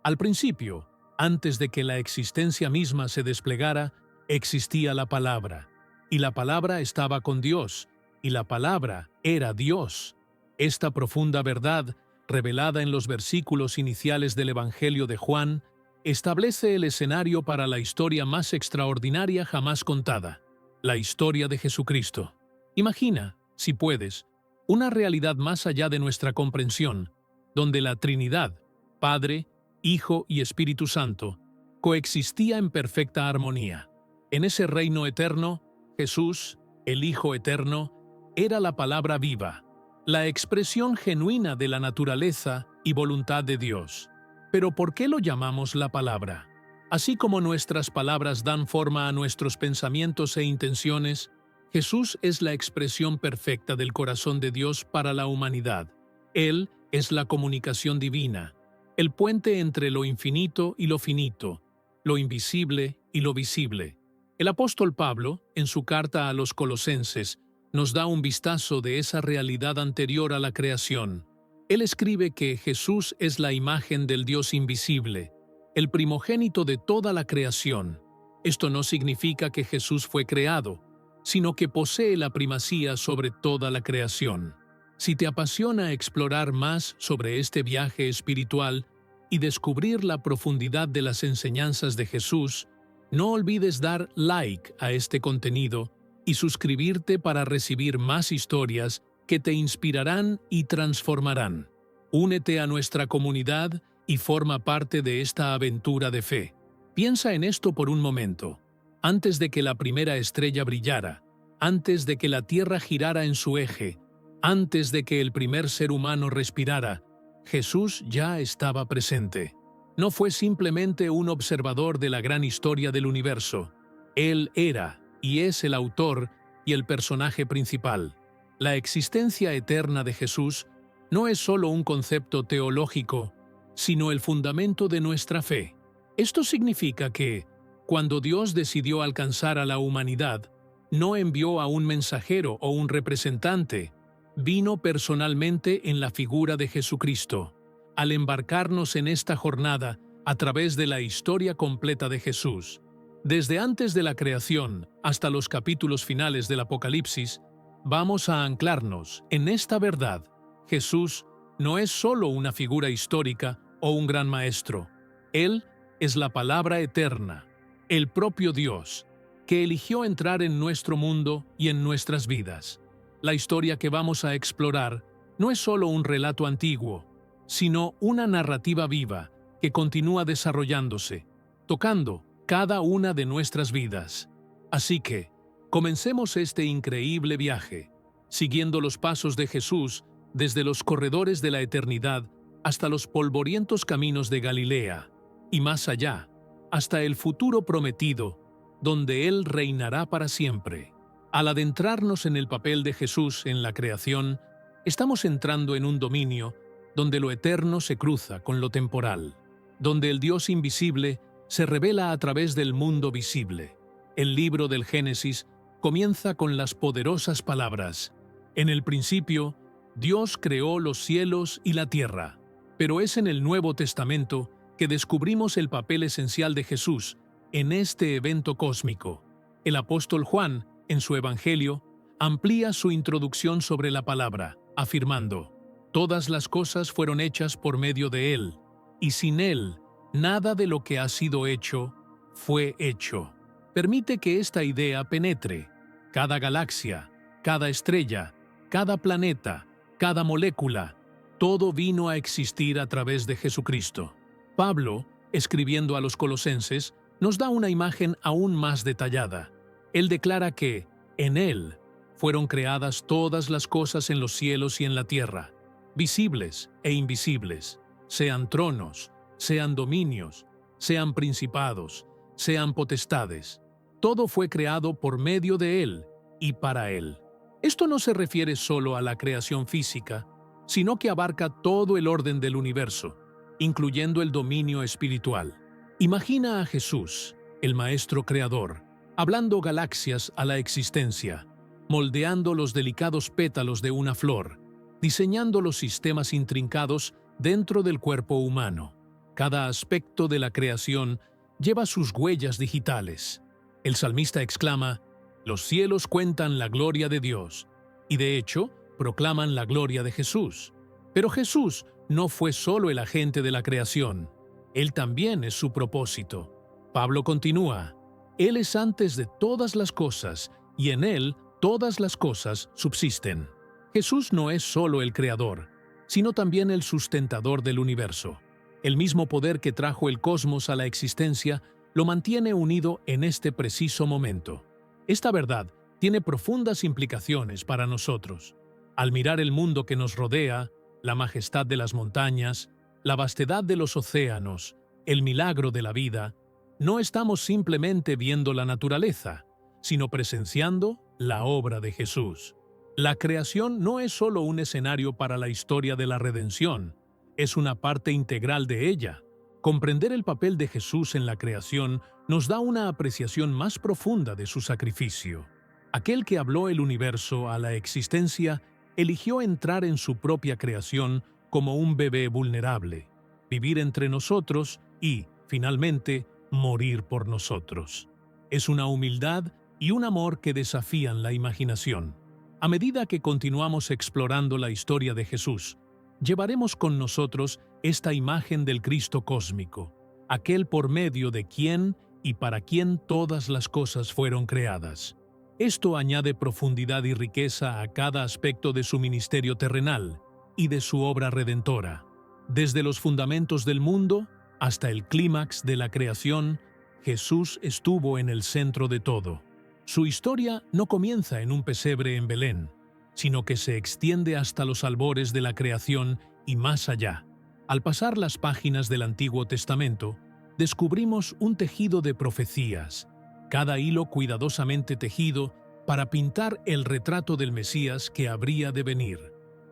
Al principio, antes de que la existencia misma se desplegara, existía la palabra, y la palabra estaba con Dios, y la palabra era Dios. Esta profunda verdad, revelada en los versículos iniciales del Evangelio de Juan, establece el escenario para la historia más extraordinaria jamás contada, la historia de Jesucristo. Imagina, si puedes, una realidad más allá de nuestra comprensión, donde la Trinidad, Padre, Hijo y Espíritu Santo, coexistía en perfecta armonía. En ese reino eterno, Jesús, el Hijo eterno, era la palabra viva, la expresión genuina de la naturaleza y voluntad de Dios. Pero ¿por qué lo llamamos la palabra? Así como nuestras palabras dan forma a nuestros pensamientos e intenciones, Jesús es la expresión perfecta del corazón de Dios para la humanidad. Él es la comunicación divina, el puente entre lo infinito y lo finito, lo invisible y lo visible. El apóstol Pablo, en su carta a los Colosenses, nos da un vistazo de esa realidad anterior a la creación. Él escribe que Jesús es la imagen del Dios invisible, el primogénito de toda la creación. Esto no significa que Jesús fue creado, sino que posee la primacía sobre toda la creación. Si te apasiona explorar más sobre este viaje espiritual y descubrir la profundidad de las enseñanzas de Jesús, no olvides dar like a este contenido y suscribirte para recibir más historias que te inspirarán y transformarán. Únete a nuestra comunidad y forma parte de esta aventura de fe. Piensa en esto por un momento. Antes de que la primera estrella brillara, antes de que la Tierra girara en su eje, antes de que el primer ser humano respirara, Jesús ya estaba presente. No fue simplemente un observador de la gran historia del universo. Él era y es el autor y el personaje principal. La existencia eterna de Jesús no es solo un concepto teológico, sino el fundamento de nuestra fe. Esto significa que, cuando Dios decidió alcanzar a la humanidad, no envió a un mensajero o un representante, vino personalmente en la figura de Jesucristo. Al embarcarnos en esta jornada a través de la historia completa de Jesús, desde antes de la creación hasta los capítulos finales del Apocalipsis, vamos a anclarnos en esta verdad. Jesús no es solo una figura histórica o un gran maestro. Él es la palabra eterna, el propio Dios, que eligió entrar en nuestro mundo y en nuestras vidas. La historia que vamos a explorar no es solo un relato antiguo, sino una narrativa viva que continúa desarrollándose, tocando cada una de nuestras vidas. Así que, comencemos este increíble viaje, siguiendo los pasos de Jesús desde los corredores de la eternidad hasta los polvorientos caminos de Galilea, y más allá, hasta el futuro prometido, donde Él reinará para siempre. Al adentrarnos en el papel de Jesús en la creación, estamos entrando en un dominio donde lo eterno se cruza con lo temporal, donde el Dios invisible se revela a través del mundo visible. El libro del Génesis comienza con las poderosas palabras: «En el principio, Dios creó los cielos y la tierra». Pero es en el Nuevo Testamento que descubrimos el papel esencial de Jesús en este evento cósmico. El apóstol Juan, en su Evangelio, amplía su introducción sobre la palabra, afirmando: «Todas las cosas fueron hechas por medio de Él, y sin Él, nada de lo que ha sido hecho fue hecho». Permite que esta idea penetre. Cada galaxia, cada estrella, cada planeta, cada molécula, todo vino a existir a través de Jesucristo. Pablo, escribiendo a los Colosenses, nos da una imagen aún más detallada. Él declara que, en Él, fueron creadas todas las cosas en los cielos y en la tierra, visibles e invisibles, sean tronos, sean dominios, sean principados, sean potestades. Todo fue creado por medio de Él y para Él. Esto no se refiere solo a la creación física, sino que abarca todo el orden del universo, incluyendo el dominio espiritual. Imagina a Jesús, el Maestro Creador, hablando galaxias a la existencia, moldeando los delicados pétalos de una flor, diseñando los sistemas intrincados dentro del cuerpo humano. Cada aspecto de la creación lleva sus huellas digitales. El salmista exclama: «Los cielos cuentan la gloria de Dios», y de hecho, proclaman la gloria de Jesús. Pero Jesús no fue solo el agente de la creación. Él también es su propósito. Pablo continúa: «Él es antes de todas las cosas, y en Él todas las cosas subsisten». Jesús no es solo el creador, sino también el sustentador del universo. El mismo poder que trajo el cosmos a la existencia lo mantiene unido en este preciso momento. Esta verdad tiene profundas implicaciones para nosotros. Al mirar el mundo que nos rodea, la majestad de las montañas, la vastedad de los océanos, el milagro de la vida, no estamos simplemente viendo la naturaleza, sino presenciando la obra de Jesús. La creación no es solo un escenario para la historia de la redención, es una parte integral de ella. Comprender el papel de Jesús en la creación nos da una apreciación más profunda de su sacrificio. Aquel que habló el universo a la existencia eligió entrar en su propia creación como un bebé vulnerable, vivir entre nosotros y, finalmente, morir por nosotros. Es una humildad y un amor que desafían la imaginación. A medida que continuamos explorando la historia de Jesús, llevaremos con nosotros esta imagen del Cristo cósmico, aquel por medio de quien y para quien todas las cosas fueron creadas. Esto añade profundidad y riqueza a cada aspecto de su ministerio terrenal y de su obra redentora. Desde los fundamentos del mundo hasta el clímax de la creación, Jesús estuvo en el centro de todo. Su historia no comienza en un pesebre en Belén, sino que se extiende hasta los albores de la creación y más allá. Al pasar las páginas del Antiguo Testamento, descubrimos un tejido de profecías, cada hilo cuidadosamente tejido para pintar el retrato del Mesías que habría de venir.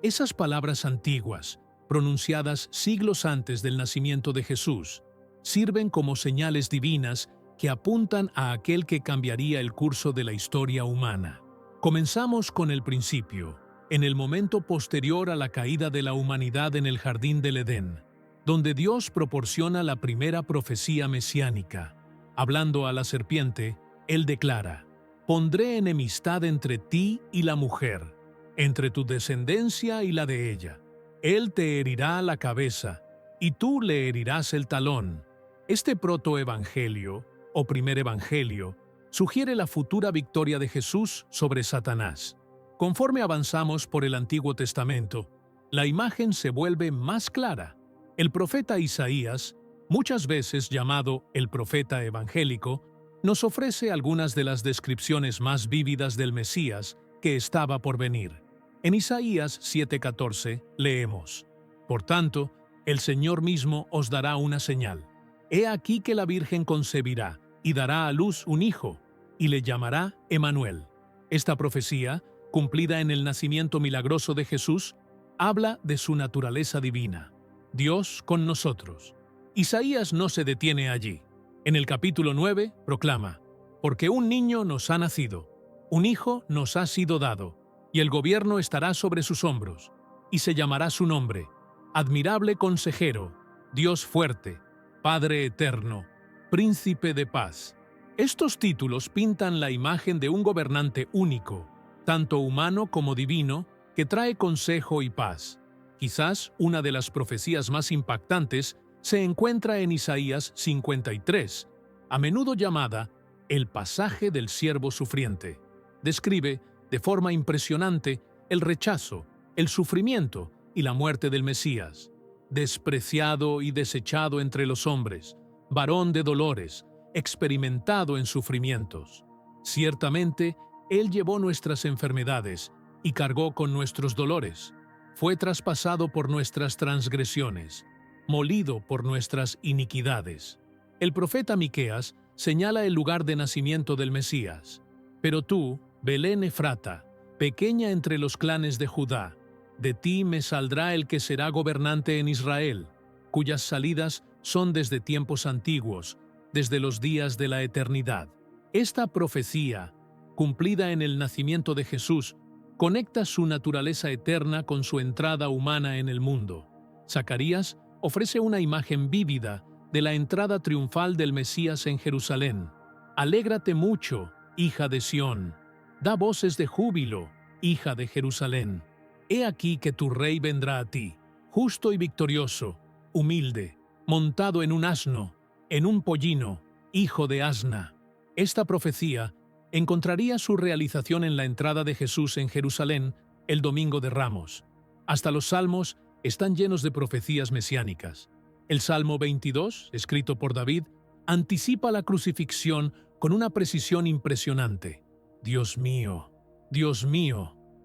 Esas palabras antiguas, pronunciadas siglos antes del nacimiento de Jesús, sirven como señales divinas que apuntan a aquel que cambiaría el curso de la historia humana. Comenzamos con el principio, en el momento posterior a la caída de la humanidad en el jardín del Edén, donde Dios proporciona la primera profecía mesiánica. Hablando a la serpiente, Él declara: «Pondré enemistad entre ti y la mujer, entre tu descendencia y la de ella. Él te herirá la cabeza, y tú le herirás el talón». Este protoevangelio, o primer evangelio, sugiere la futura victoria de Jesús sobre Satanás. Conforme avanzamos por el Antiguo Testamento, la imagen se vuelve más clara. El profeta Isaías, muchas veces llamado el profeta evangélico, nos ofrece algunas de las descripciones más vívidas del Mesías que estaba por venir. En Isaías 7:14 leemos: «Por tanto, el Señor mismo os dará una señal. He aquí que la Virgen concebirá y dará a luz un hijo, y le llamará Emmanuel». Esta profecía, cumplida en el nacimiento milagroso de Jesús, habla de su naturaleza divina, Dios con nosotros. Isaías no se detiene allí. En el capítulo 9 proclama: «Porque un niño nos ha nacido, un hijo nos ha sido dado, y el gobierno estará sobre sus hombros, y se llamará su nombre: Admirable Consejero, Dios fuerte, Padre eterno, Príncipe de paz». Estos títulos pintan la imagen de un gobernante único, tanto humano como divino, que trae consejo y paz. Quizás una de las profecías más impactantes se encuentra en Isaías 53, a menudo llamada el pasaje del siervo sufriente. Describe, de forma impresionante, el rechazo, el sufrimiento y la muerte del Mesías. Despreciado y desechado entre los hombres, varón de dolores, experimentado en sufrimientos. Ciertamente, Él llevó nuestras enfermedades y cargó con nuestros dolores. Fue traspasado por nuestras transgresiones, molido por nuestras iniquidades. El profeta Miqueas señala el lugar de nacimiento del Mesías. «Pero tú, Belén Efrata, pequeña entre los clanes de Judá, de ti me saldrá el que será gobernante en Israel, cuyas salidas son desde tiempos antiguos, desde los días de la eternidad». Esta profecía, cumplida en el nacimiento de Jesús, conecta su naturaleza eterna con su entrada humana en el mundo. Zacarías ofrece una imagen vívida de la entrada triunfal del Mesías en Jerusalén. Alégrate mucho, hija de Sión. Da voces de júbilo, hija de Jerusalén. He aquí que tu rey vendrá a ti, justo y victorioso, humilde, montado en un asno, en un pollino, hijo de asna. Esta profecía encontraría su realización en la entrada de Jesús en Jerusalén el Domingo de Ramos. Hasta los Salmos están llenos de profecías mesiánicas. El Salmo 22, escrito por David, anticipa la crucifixión con una precisión impresionante. Dios mío,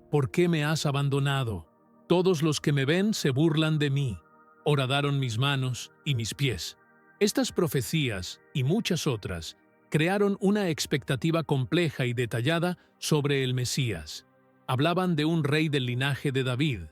¿por qué me has abandonado? Todos los que me ven se burlan de mí. Horadaron mis manos y mis pies. Estas profecías, y muchas otras, crearon una expectativa compleja y detallada sobre el Mesías. Hablaban de un rey del linaje de David,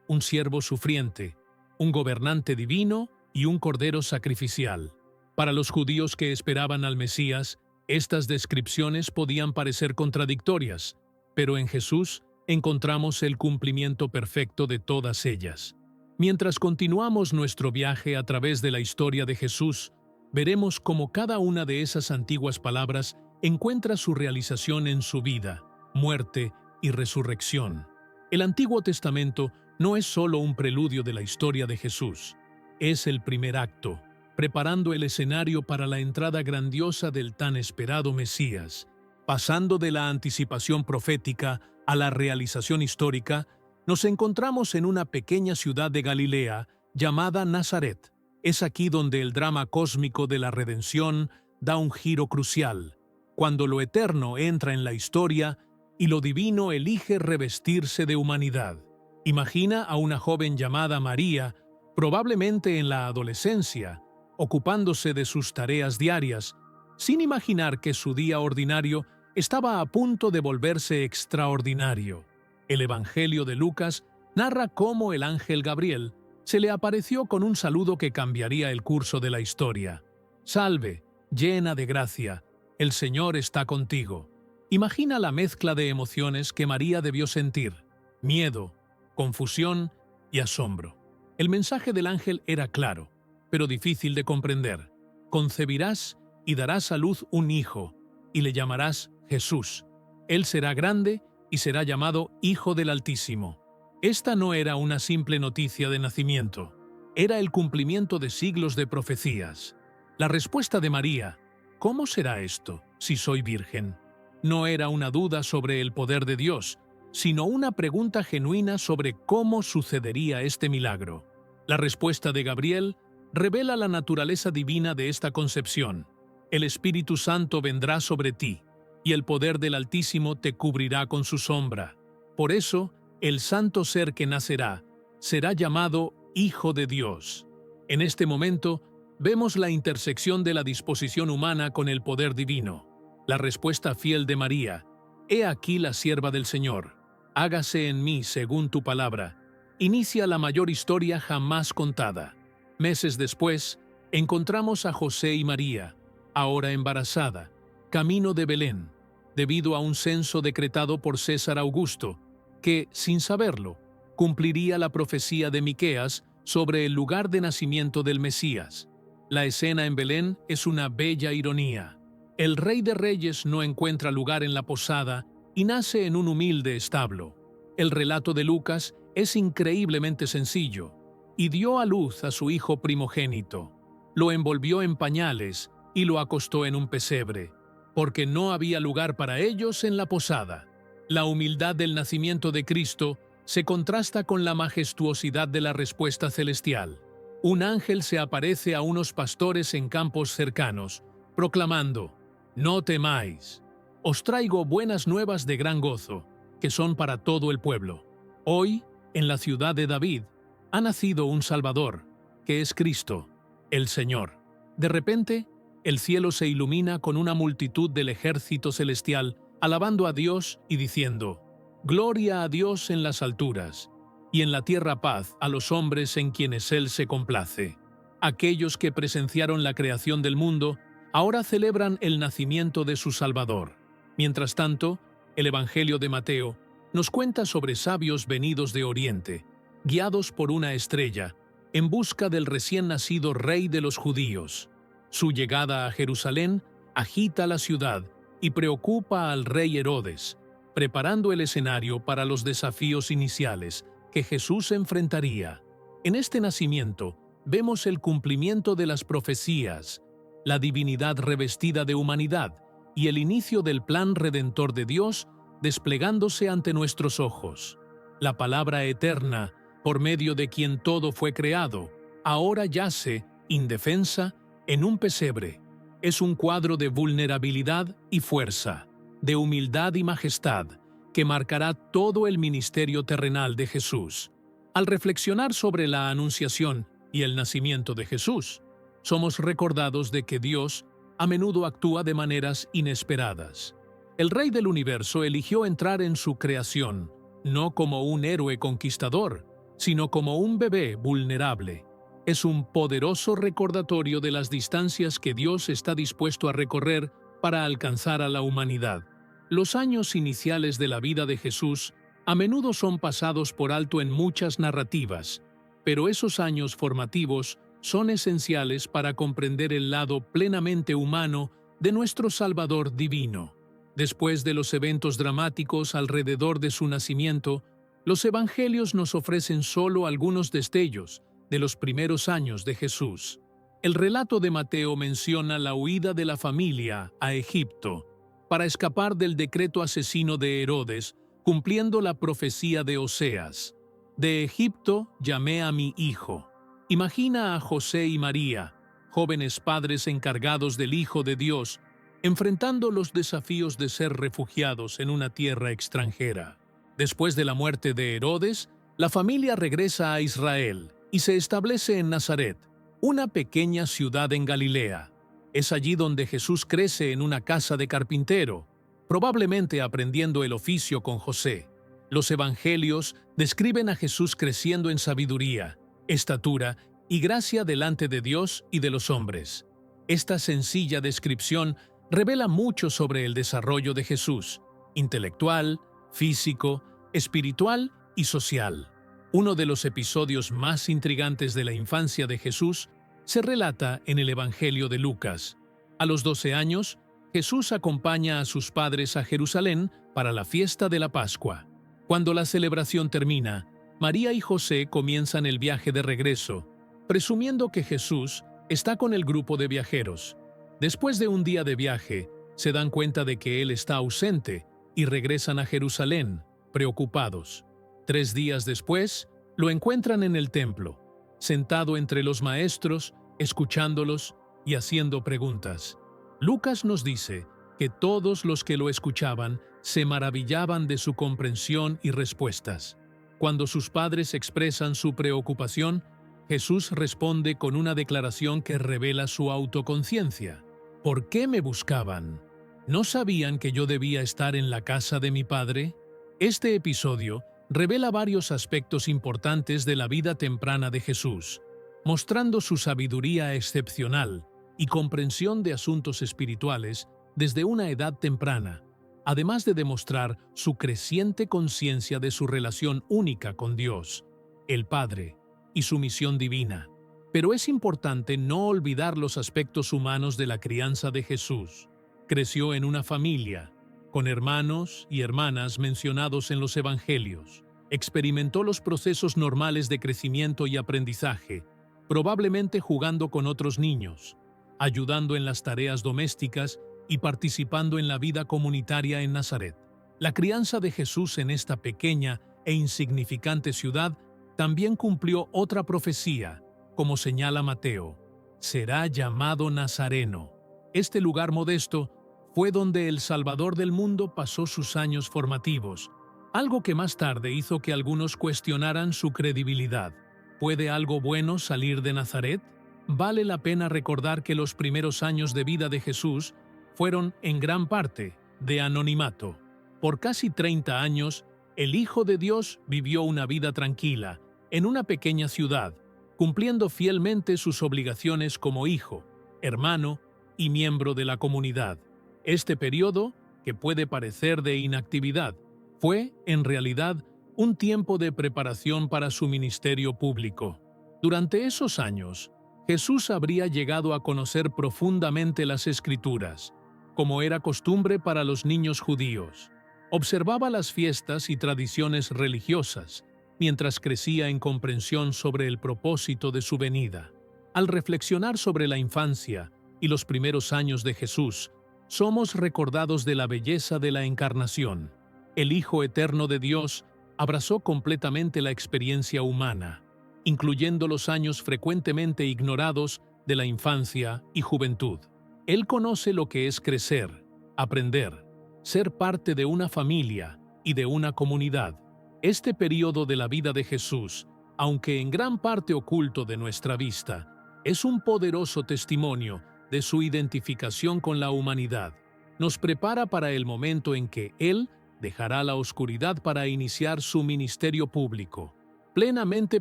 un siervo sufriente, un gobernante divino y un cordero sacrificial. Para los judíos que esperaban al Mesías, estas descripciones podían parecer contradictorias, pero en Jesús encontramos el cumplimiento perfecto de todas ellas. Mientras continuamos nuestro viaje a través de la historia de Jesús, veremos cómo cada una de esas antiguas palabras encuentra su realización en su vida, muerte y resurrección. El Antiguo Testamento no es solo un preludio de la historia de Jesús, es el primer acto, preparando el escenario para la entrada grandiosa del tan esperado Mesías. Pasando de la anticipación profética a la realización histórica, nos encontramos en una pequeña ciudad de Galilea llamada Nazaret. Es aquí donde el drama cósmico de la redención da un giro crucial, cuando lo eterno entra en la historia y lo divino elige revestirse de humanidad. Imagina a una joven llamada María, probablemente en la adolescencia, ocupándose de sus tareas diarias, sin imaginar que su día ordinario estaba a punto de volverse extraordinario. El Evangelio de Lucas narra cómo el ángel Gabriel se le apareció con un saludo que cambiaría el curso de la historia. «Salve, llena de gracia, el Señor está contigo». Imagina la mezcla de emociones que María debió sentir: miedo, confusión y asombro. El mensaje del ángel era claro, pero difícil de comprender. Concebirás y darás a luz un hijo, y le llamarás Jesús. Él será grande y será llamado Hijo del Altísimo. Esta no era una simple noticia de nacimiento, era el cumplimiento de siglos de profecías. La respuesta de María, ¿cómo será esto si soy virgen?, no era una duda sobre el poder de Dios, sino una pregunta genuina sobre cómo sucedería este milagro. La respuesta de Gabriel revela la naturaleza divina de esta concepción. El Espíritu Santo vendrá sobre ti, y el poder del Altísimo te cubrirá con su sombra. Por eso, el santo ser que nacerá será llamado Hijo de Dios. En este momento, vemos la intersección de la disposición humana con el poder divino. La respuesta fiel de María: «He aquí la sierva del Señor, hágase en mí según tu palabra», inicia la mayor historia jamás contada. Meses después, encontramos a José y María, ahora embarazada, camino de Belén, debido a un censo decretado por César Augusto, que, sin saberlo, cumpliría la profecía de Miqueas sobre el lugar de nacimiento del Mesías. La escena en Belén es una bella ironía. El Rey de Reyes no encuentra lugar en la posada y nace en un humilde establo. El relato de Lucas es increíblemente sencillo. Y dio a luz a su hijo primogénito. Lo envolvió en pañales y lo acostó en un pesebre, porque no había lugar para ellos en la posada. La humildad del nacimiento de Cristo se contrasta con la majestuosidad de la respuesta celestial. Un ángel se aparece a unos pastores en campos cercanos, proclamando: «No temáis, os traigo buenas nuevas de gran gozo, que son para todo el pueblo. Hoy, en la ciudad de David, ha nacido un Salvador, que es Cristo, el Señor». De repente, el cielo se ilumina con una multitud del ejército celestial, alabando a Dios y diciendo: «Gloria a Dios en las alturas, y en la tierra paz a los hombres en quienes Él se complace». Aquellos que presenciaron la creación del mundo ahora celebran el nacimiento de su Salvador. Mientras tanto, el Evangelio de Mateo nos cuenta sobre sabios venidos de Oriente, guiados por una estrella, en busca del recién nacido rey de los judíos. Su llegada a Jerusalén agita la ciudad y preocupa al rey Herodes, preparando el escenario para los desafíos iniciales que Jesús enfrentaría. En este nacimiento vemos el cumplimiento de las profecías, la divinidad revestida de humanidad y el inicio del plan redentor de Dios desplegándose ante nuestros ojos. La palabra eterna, por medio de quien todo fue creado, ahora yace, indefensa, en un pesebre. Es un cuadro de vulnerabilidad y fuerza, de humildad y majestad, que marcará todo el ministerio terrenal de Jesús. Al reflexionar sobre la anunciación y el nacimiento de Jesús, somos recordados de que Dios a menudo actúa de maneras inesperadas. El Rey del Universo eligió entrar en su creación, no como un héroe conquistador, sino como un bebé vulnerable. Es un poderoso recordatorio de las distancias que Dios está dispuesto a recorrer para alcanzar a la humanidad. Los años iniciales de la vida de Jesús a menudo son pasados por alto en muchas narrativas, pero esos años formativos son esenciales para comprender el lado plenamente humano de nuestro Salvador divino. Después de los eventos dramáticos alrededor de su nacimiento, los evangelios nos ofrecen solo algunos destellos de los primeros años de Jesús. El relato de Mateo menciona la huida de la familia a Egipto para escapar del decreto asesino de Herodes, cumpliendo la profecía de Oseas: «De Egipto llamé a mi hijo». Imagina a José y María, jóvenes padres encargados del Hijo de Dios, enfrentando los desafíos de ser refugiados en una tierra extranjera. Después de la muerte de Herodes, la familia regresa a Israel y se establece en Nazaret, una pequeña ciudad en Galilea. Es allí donde Jesús crece en una casa de carpintero, probablemente aprendiendo el oficio con José. Los evangelios describen a Jesús creciendo en sabiduría, estatura y gracia delante de Dios y de los hombres. Esta sencilla descripción revela mucho sobre el desarrollo de Jesús, intelectual, físico, espiritual y social. Uno de los episodios más intrigantes de la infancia de Jesús se relata en el Evangelio de Lucas. A los 12 años, Jesús acompaña a sus padres a Jerusalén para la fiesta de la Pascua. Cuando la celebración termina, María y José comienzan el viaje de regreso, presumiendo que Jesús está con el grupo de viajeros. Después de un día de viaje, se dan cuenta de que Él está ausente y regresan a Jerusalén, preocupados. 3 días después, lo encuentran en el templo, sentado entre los maestros, escuchándolos y haciendo preguntas. Lucas nos dice que todos los que lo escuchaban se maravillaban de su comprensión y respuestas. Cuando sus padres expresan su preocupación, Jesús responde con una declaración que revela su autoconciencia. ¿Por qué me buscaban? ¿No sabían que yo debía estar en la casa de mi padre? Este episodio revela varios aspectos importantes de la vida temprana de Jesús, mostrando su sabiduría excepcional y comprensión de asuntos espirituales desde una edad temprana, además de demostrar su creciente conciencia de su relación única con Dios, el Padre, y su misión divina. Pero es importante no olvidar los aspectos humanos de la crianza de Jesús. Creció en una familia, con hermanos y hermanas mencionados en los evangelios. Experimentó los procesos normales de crecimiento y aprendizaje, probablemente jugando con otros niños, ayudando en las tareas domésticas y participando en la vida comunitaria en Nazaret. La crianza de Jesús en esta pequeña e insignificante ciudad también cumplió otra profecía, como señala Mateo: será llamado Nazareno. Este lugar modesto fue donde el Salvador del mundo pasó sus años formativos, algo que más tarde hizo que algunos cuestionaran su credibilidad. ¿Puede algo bueno salir de Nazaret? Vale la pena recordar que los primeros años de vida de Jesús fueron, en gran parte, de anonimato. Por casi 30 años, el Hijo de Dios vivió una vida tranquila, en una pequeña ciudad, cumpliendo fielmente sus obligaciones como hijo, hermano y miembro de la comunidad. Este periodo, que puede parecer de inactividad, fue, en realidad, un tiempo de preparación para su ministerio público. Durante esos años, Jesús habría llegado a conocer profundamente las Escrituras, como era costumbre para los niños judíos. Observaba las fiestas y tradiciones religiosas, mientras crecía en comprensión sobre el propósito de su venida. Al reflexionar sobre la infancia y los primeros años de Jesús, somos recordados de la belleza de la encarnación. El Hijo Eterno de Dios abrazó completamente la experiencia humana, incluyendo los años frecuentemente ignorados de la infancia y juventud. Él conoce lo que es crecer, aprender, ser parte de una familia y de una comunidad. Este período de la vida de Jesús, aunque en gran parte oculto de nuestra vista, es un poderoso testimonio de su identificación con la humanidad. Nos prepara para el momento en que Él dejará la oscuridad para iniciar su ministerio público, plenamente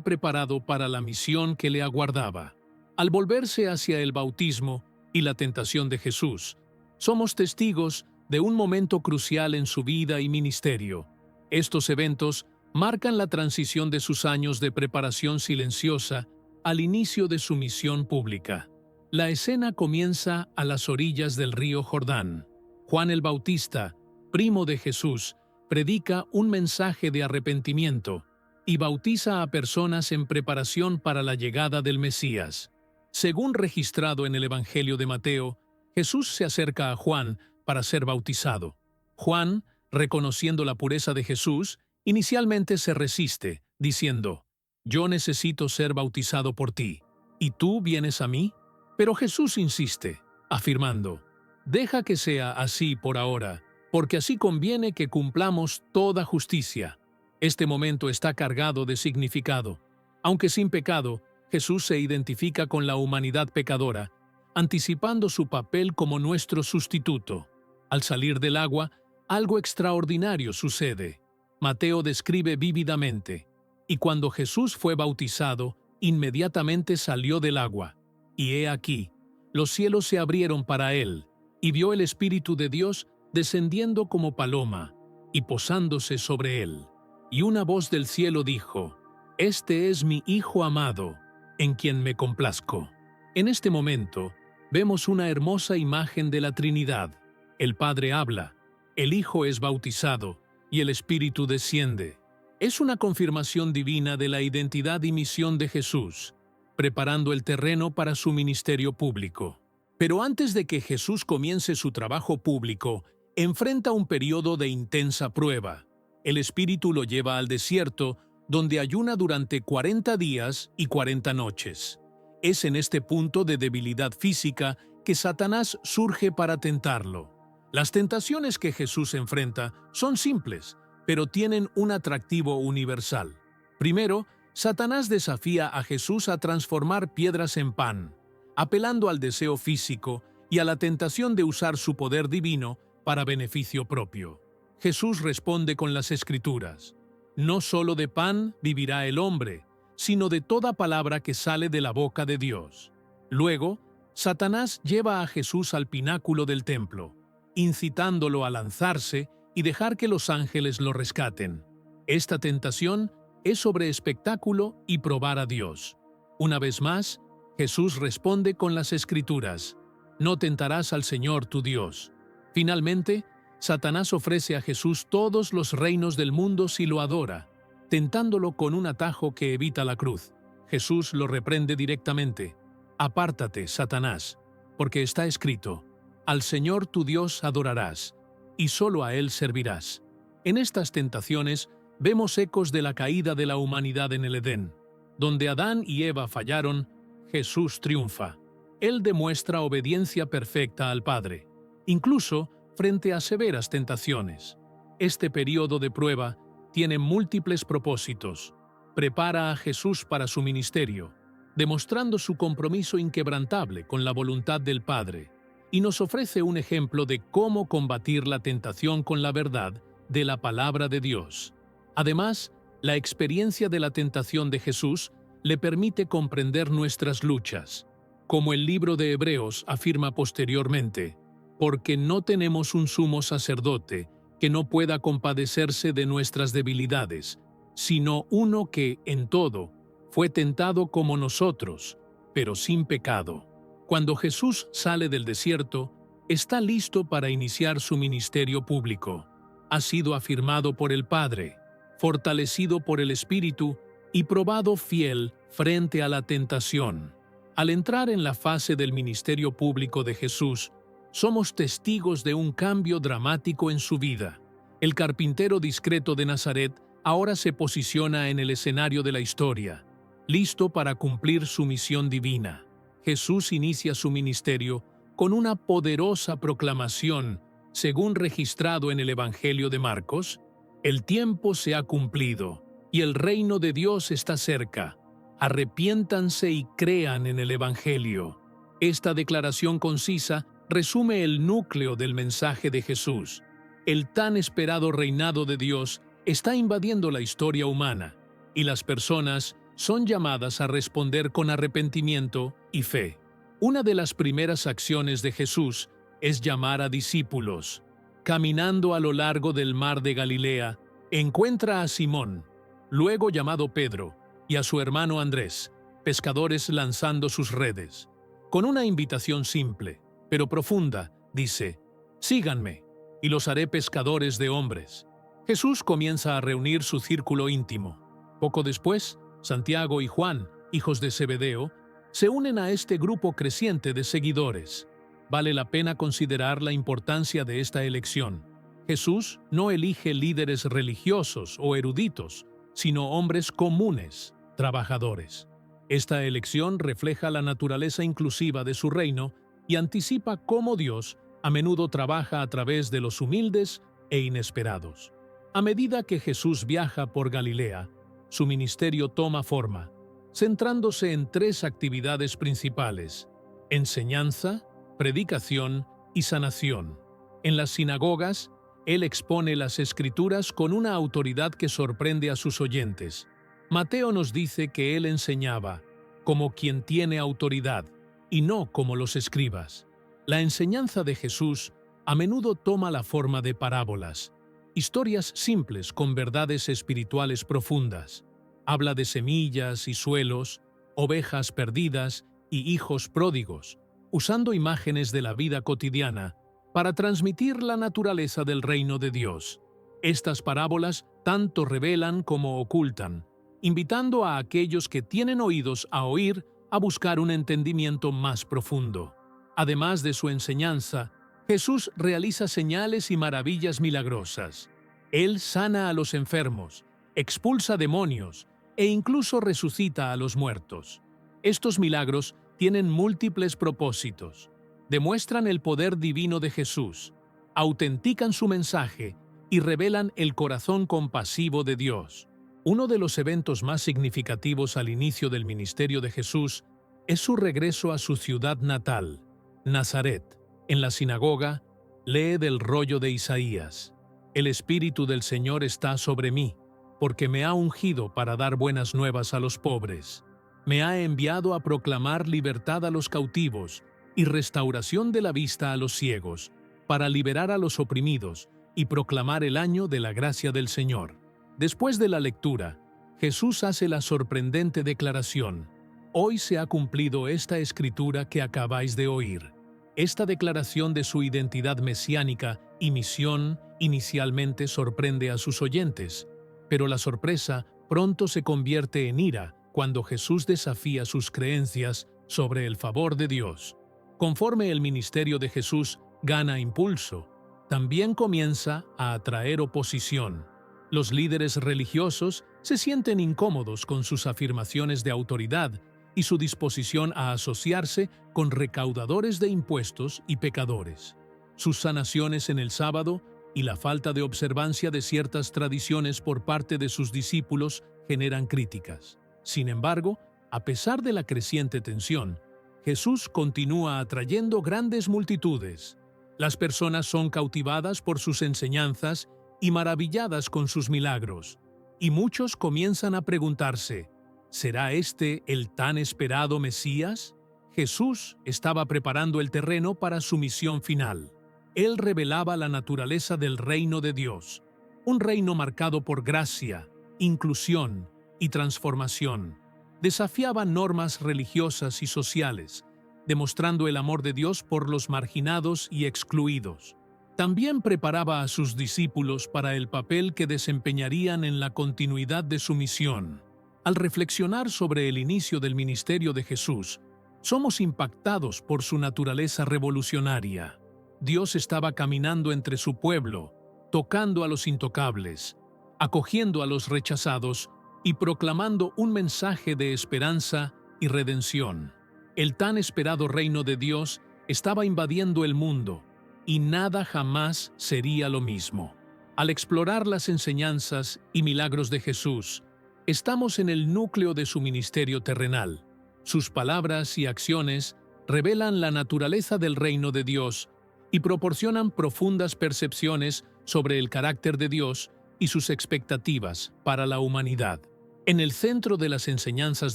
preparado para la misión que le aguardaba. Al volverse hacia el bautismo y la tentación de Jesús, somos testigos de un momento crucial en su vida y ministerio. Estos eventos marcan la transición de sus años de preparación silenciosa al inicio de su misión pública. La escena comienza a las orillas del río Jordán. Juan el Bautista, primo de Jesús, predica un mensaje de arrepentimiento y bautiza a personas en preparación para la llegada del Mesías. Según registrado en el Evangelio de Mateo, Jesús se acerca a Juan para ser bautizado. Juan, reconociendo la pureza de Jesús, inicialmente se resiste, diciendo: «Yo necesito ser bautizado por ti, ¿y tú vienes a mí?». Pero Jesús insiste, afirmando: «Deja que sea así por ahora, porque así conviene que cumplamos toda justicia». Este momento está cargado de significado. Aunque sin pecado, Jesús se identifica con la humanidad pecadora, anticipando su papel como nuestro sustituto. Al salir del agua, algo extraordinario sucede. Mateo describe vívidamente: «Y cuando Jesús fue bautizado, inmediatamente salió del agua. Y he aquí, los cielos se abrieron para él, y vio el Espíritu de Dios descendiendo como paloma y posándose sobre él. Y una voz del cielo dijo: Este es mi Hijo amado, en quien me complazco». En este momento, vemos una hermosa imagen de la Trinidad. El Padre habla, el Hijo es bautizado y el Espíritu desciende. Es una confirmación divina de la identidad y misión de Jesús, preparando el terreno para su ministerio público. Pero antes de que Jesús comience su trabajo público, enfrenta un periodo de intensa prueba. El Espíritu lo lleva al desierto, donde ayuna durante 40 días y 40 noches. Es en este punto de debilidad física que Satanás surge para tentarlo. Las tentaciones que Jesús enfrenta son simples, pero tienen un atractivo universal. Primero, Satanás desafía a Jesús a transformar piedras en pan, apelando al deseo físico y a la tentación de usar su poder divino para beneficio propio. Jesús responde con las Escrituras: «No solo de pan vivirá el hombre, sino de toda palabra que sale de la boca de Dios». Luego, Satanás lleva a Jesús al pináculo del templo, incitándolo a lanzarse y dejar que los ángeles lo rescaten. Esta tentación es sobre espectáculo y probar a Dios. Una vez más, Jesús responde con las Escrituras: «No tentarás al Señor tu Dios». Finalmente, Satanás ofrece a Jesús todos los reinos del mundo si lo adora, tentándolo con un atajo que evita la cruz. Jesús lo reprende directamente: «Apártate, Satanás, porque está escrito: Al Señor tu Dios adorarás, y solo a Él servirás». En estas tentaciones vemos ecos de la caída de la humanidad en el Edén. Donde Adán y Eva fallaron, Jesús triunfa. Él demuestra obediencia perfecta al Padre, incluso frente a severas tentaciones. Este periodo de prueba tiene múltiples propósitos. Prepara a Jesús para su ministerio, demostrando su compromiso inquebrantable con la voluntad del Padre, y nos ofrece un ejemplo de cómo combatir la tentación con la verdad de la palabra de Dios. Además, la experiencia de la tentación de Jesús le permite comprender nuestras luchas. Como el libro de Hebreos afirma posteriormente: «Porque no tenemos un sumo sacerdote que no pueda compadecerse de nuestras debilidades, sino uno que, en todo, Fue tentado como nosotros, pero sin pecado. Cuando Jesús sale del desierto, está listo para iniciar su ministerio público. Ha sido afirmado por el Padre, fortalecido por el Espíritu y probado fiel frente a la tentación. Al entrar en la fase del ministerio público de Jesús, somos testigos de un cambio dramático en su vida. El carpintero discreto de Nazaret ahora se posiciona en el escenario de la historia, listo para cumplir su misión divina. Jesús inicia su ministerio con una poderosa proclamación, según registrado en el Evangelio de Marcos: «El tiempo se ha cumplido y el reino de Dios está cerca. Arrepiéntanse y crean en el Evangelio». Esta declaración concisa resume el núcleo del mensaje de Jesús. El tan esperado reinado de Dios está invadiendo la historia humana, y las personas son llamadas a responder con arrepentimiento y fe. Una de las primeras acciones de Jesús es llamar a discípulos. Caminando a lo largo del mar de Galilea, encuentra a Simón, luego llamado Pedro, y a su hermano Andrés, pescadores lanzando sus redes. Con una invitación simple, pero profunda, dice: «Síganme, y los haré pescadores de hombres». Jesús comienza a reunir su círculo íntimo. Poco después, Santiago y Juan, hijos de Zebedeo, se unen a este grupo creciente de seguidores. Vale la pena considerar la importancia de esta elección. Jesús no elige líderes religiosos o eruditos, sino hombres comunes, trabajadores. Esta elección refleja la naturaleza inclusiva de su reino y anticipa cómo Dios a menudo trabaja a través de los humildes e inesperados. A medida que Jesús viaja por Galilea, su ministerio toma forma, centrándose en tres actividades principales: enseñanza, predicación y sanación. En las sinagogas, él expone las Escrituras con una autoridad que sorprende a sus oyentes. Mateo nos dice que él enseñaba como quien tiene autoridad y no como los escribas. La enseñanza de Jesús a menudo toma la forma de parábolas, historias simples con verdades espirituales profundas. Habla de semillas y suelos, ovejas perdidas y hijos pródigos, usando imágenes de la vida cotidiana para transmitir la naturaleza del reino de Dios. Estas parábolas tanto revelan como ocultan, invitando a aquellos que tienen oídos a oír a buscar un entendimiento más profundo. Además de su enseñanza, Jesús realiza señales y maravillas milagrosas. Él sana a los enfermos, expulsa demonios e incluso resucita a los muertos. Estos milagros tienen múltiples propósitos. Demuestran el poder divino de Jesús, autentican su mensaje y revelan el corazón compasivo de Dios. Uno de los eventos más significativos al inicio del ministerio de Jesús es su regreso a su ciudad natal, Nazaret. En la sinagoga, lee del rollo de Isaías: «El Espíritu del Señor está sobre mí, porque me ha ungido para dar buenas nuevas a los pobres. Me ha enviado a proclamar libertad a los cautivos y restauración de la vista a los ciegos, para liberar a los oprimidos y proclamar el año de la gracia del Señor». Después de la lectura, Jesús hace la sorprendente declaración: «Hoy se ha cumplido esta escritura que acabáis de oír». Esta declaración de su identidad mesiánica y misión inicialmente sorprende a sus oyentes, pero la sorpresa pronto se convierte en ira cuando Jesús desafía sus creencias sobre el favor de Dios. Conforme el ministerio de Jesús gana impulso, también comienza a atraer oposición. Los líderes religiosos se sienten incómodos con sus afirmaciones de autoridad y su disposición a asociarse con recaudadores de impuestos y pecadores. Sus sanaciones en el sábado y la falta de observancia de ciertas tradiciones por parte de sus discípulos generan críticas. Sin embargo, a pesar de la creciente tensión, Jesús continúa atrayendo grandes multitudes. Las personas son cautivadas por sus enseñanzas y maravilladas con sus milagros, y muchos comienzan a preguntarse: ¿será este el tan esperado Mesías? Jesús estaba preparando el terreno para su misión final. Él revelaba la naturaleza del reino de Dios, un reino marcado por gracia, inclusión y transformación. desafiaba normas religiosas y sociales, demostrando el amor de Dios por los marginados y excluidos. También preparaba a sus discípulos para el papel que desempeñarían en la continuidad de su misión. Al reflexionar sobre el inicio del ministerio de Jesús, somos impactados por su naturaleza revolucionaria. Dios estaba caminando entre su pueblo, tocando a los intocables, acogiendo a los rechazados y proclamando un mensaje de esperanza y redención. El tan esperado reino de Dios estaba invadiendo el mundo, y nada jamás sería lo mismo. Al explorar las enseñanzas y milagros de Jesús, estamos en el núcleo de su ministerio terrenal. Sus palabras y acciones revelan la naturaleza del reino de Dios y proporcionan profundas percepciones sobre el carácter de Dios y sus expectativas para la humanidad. En el centro de las enseñanzas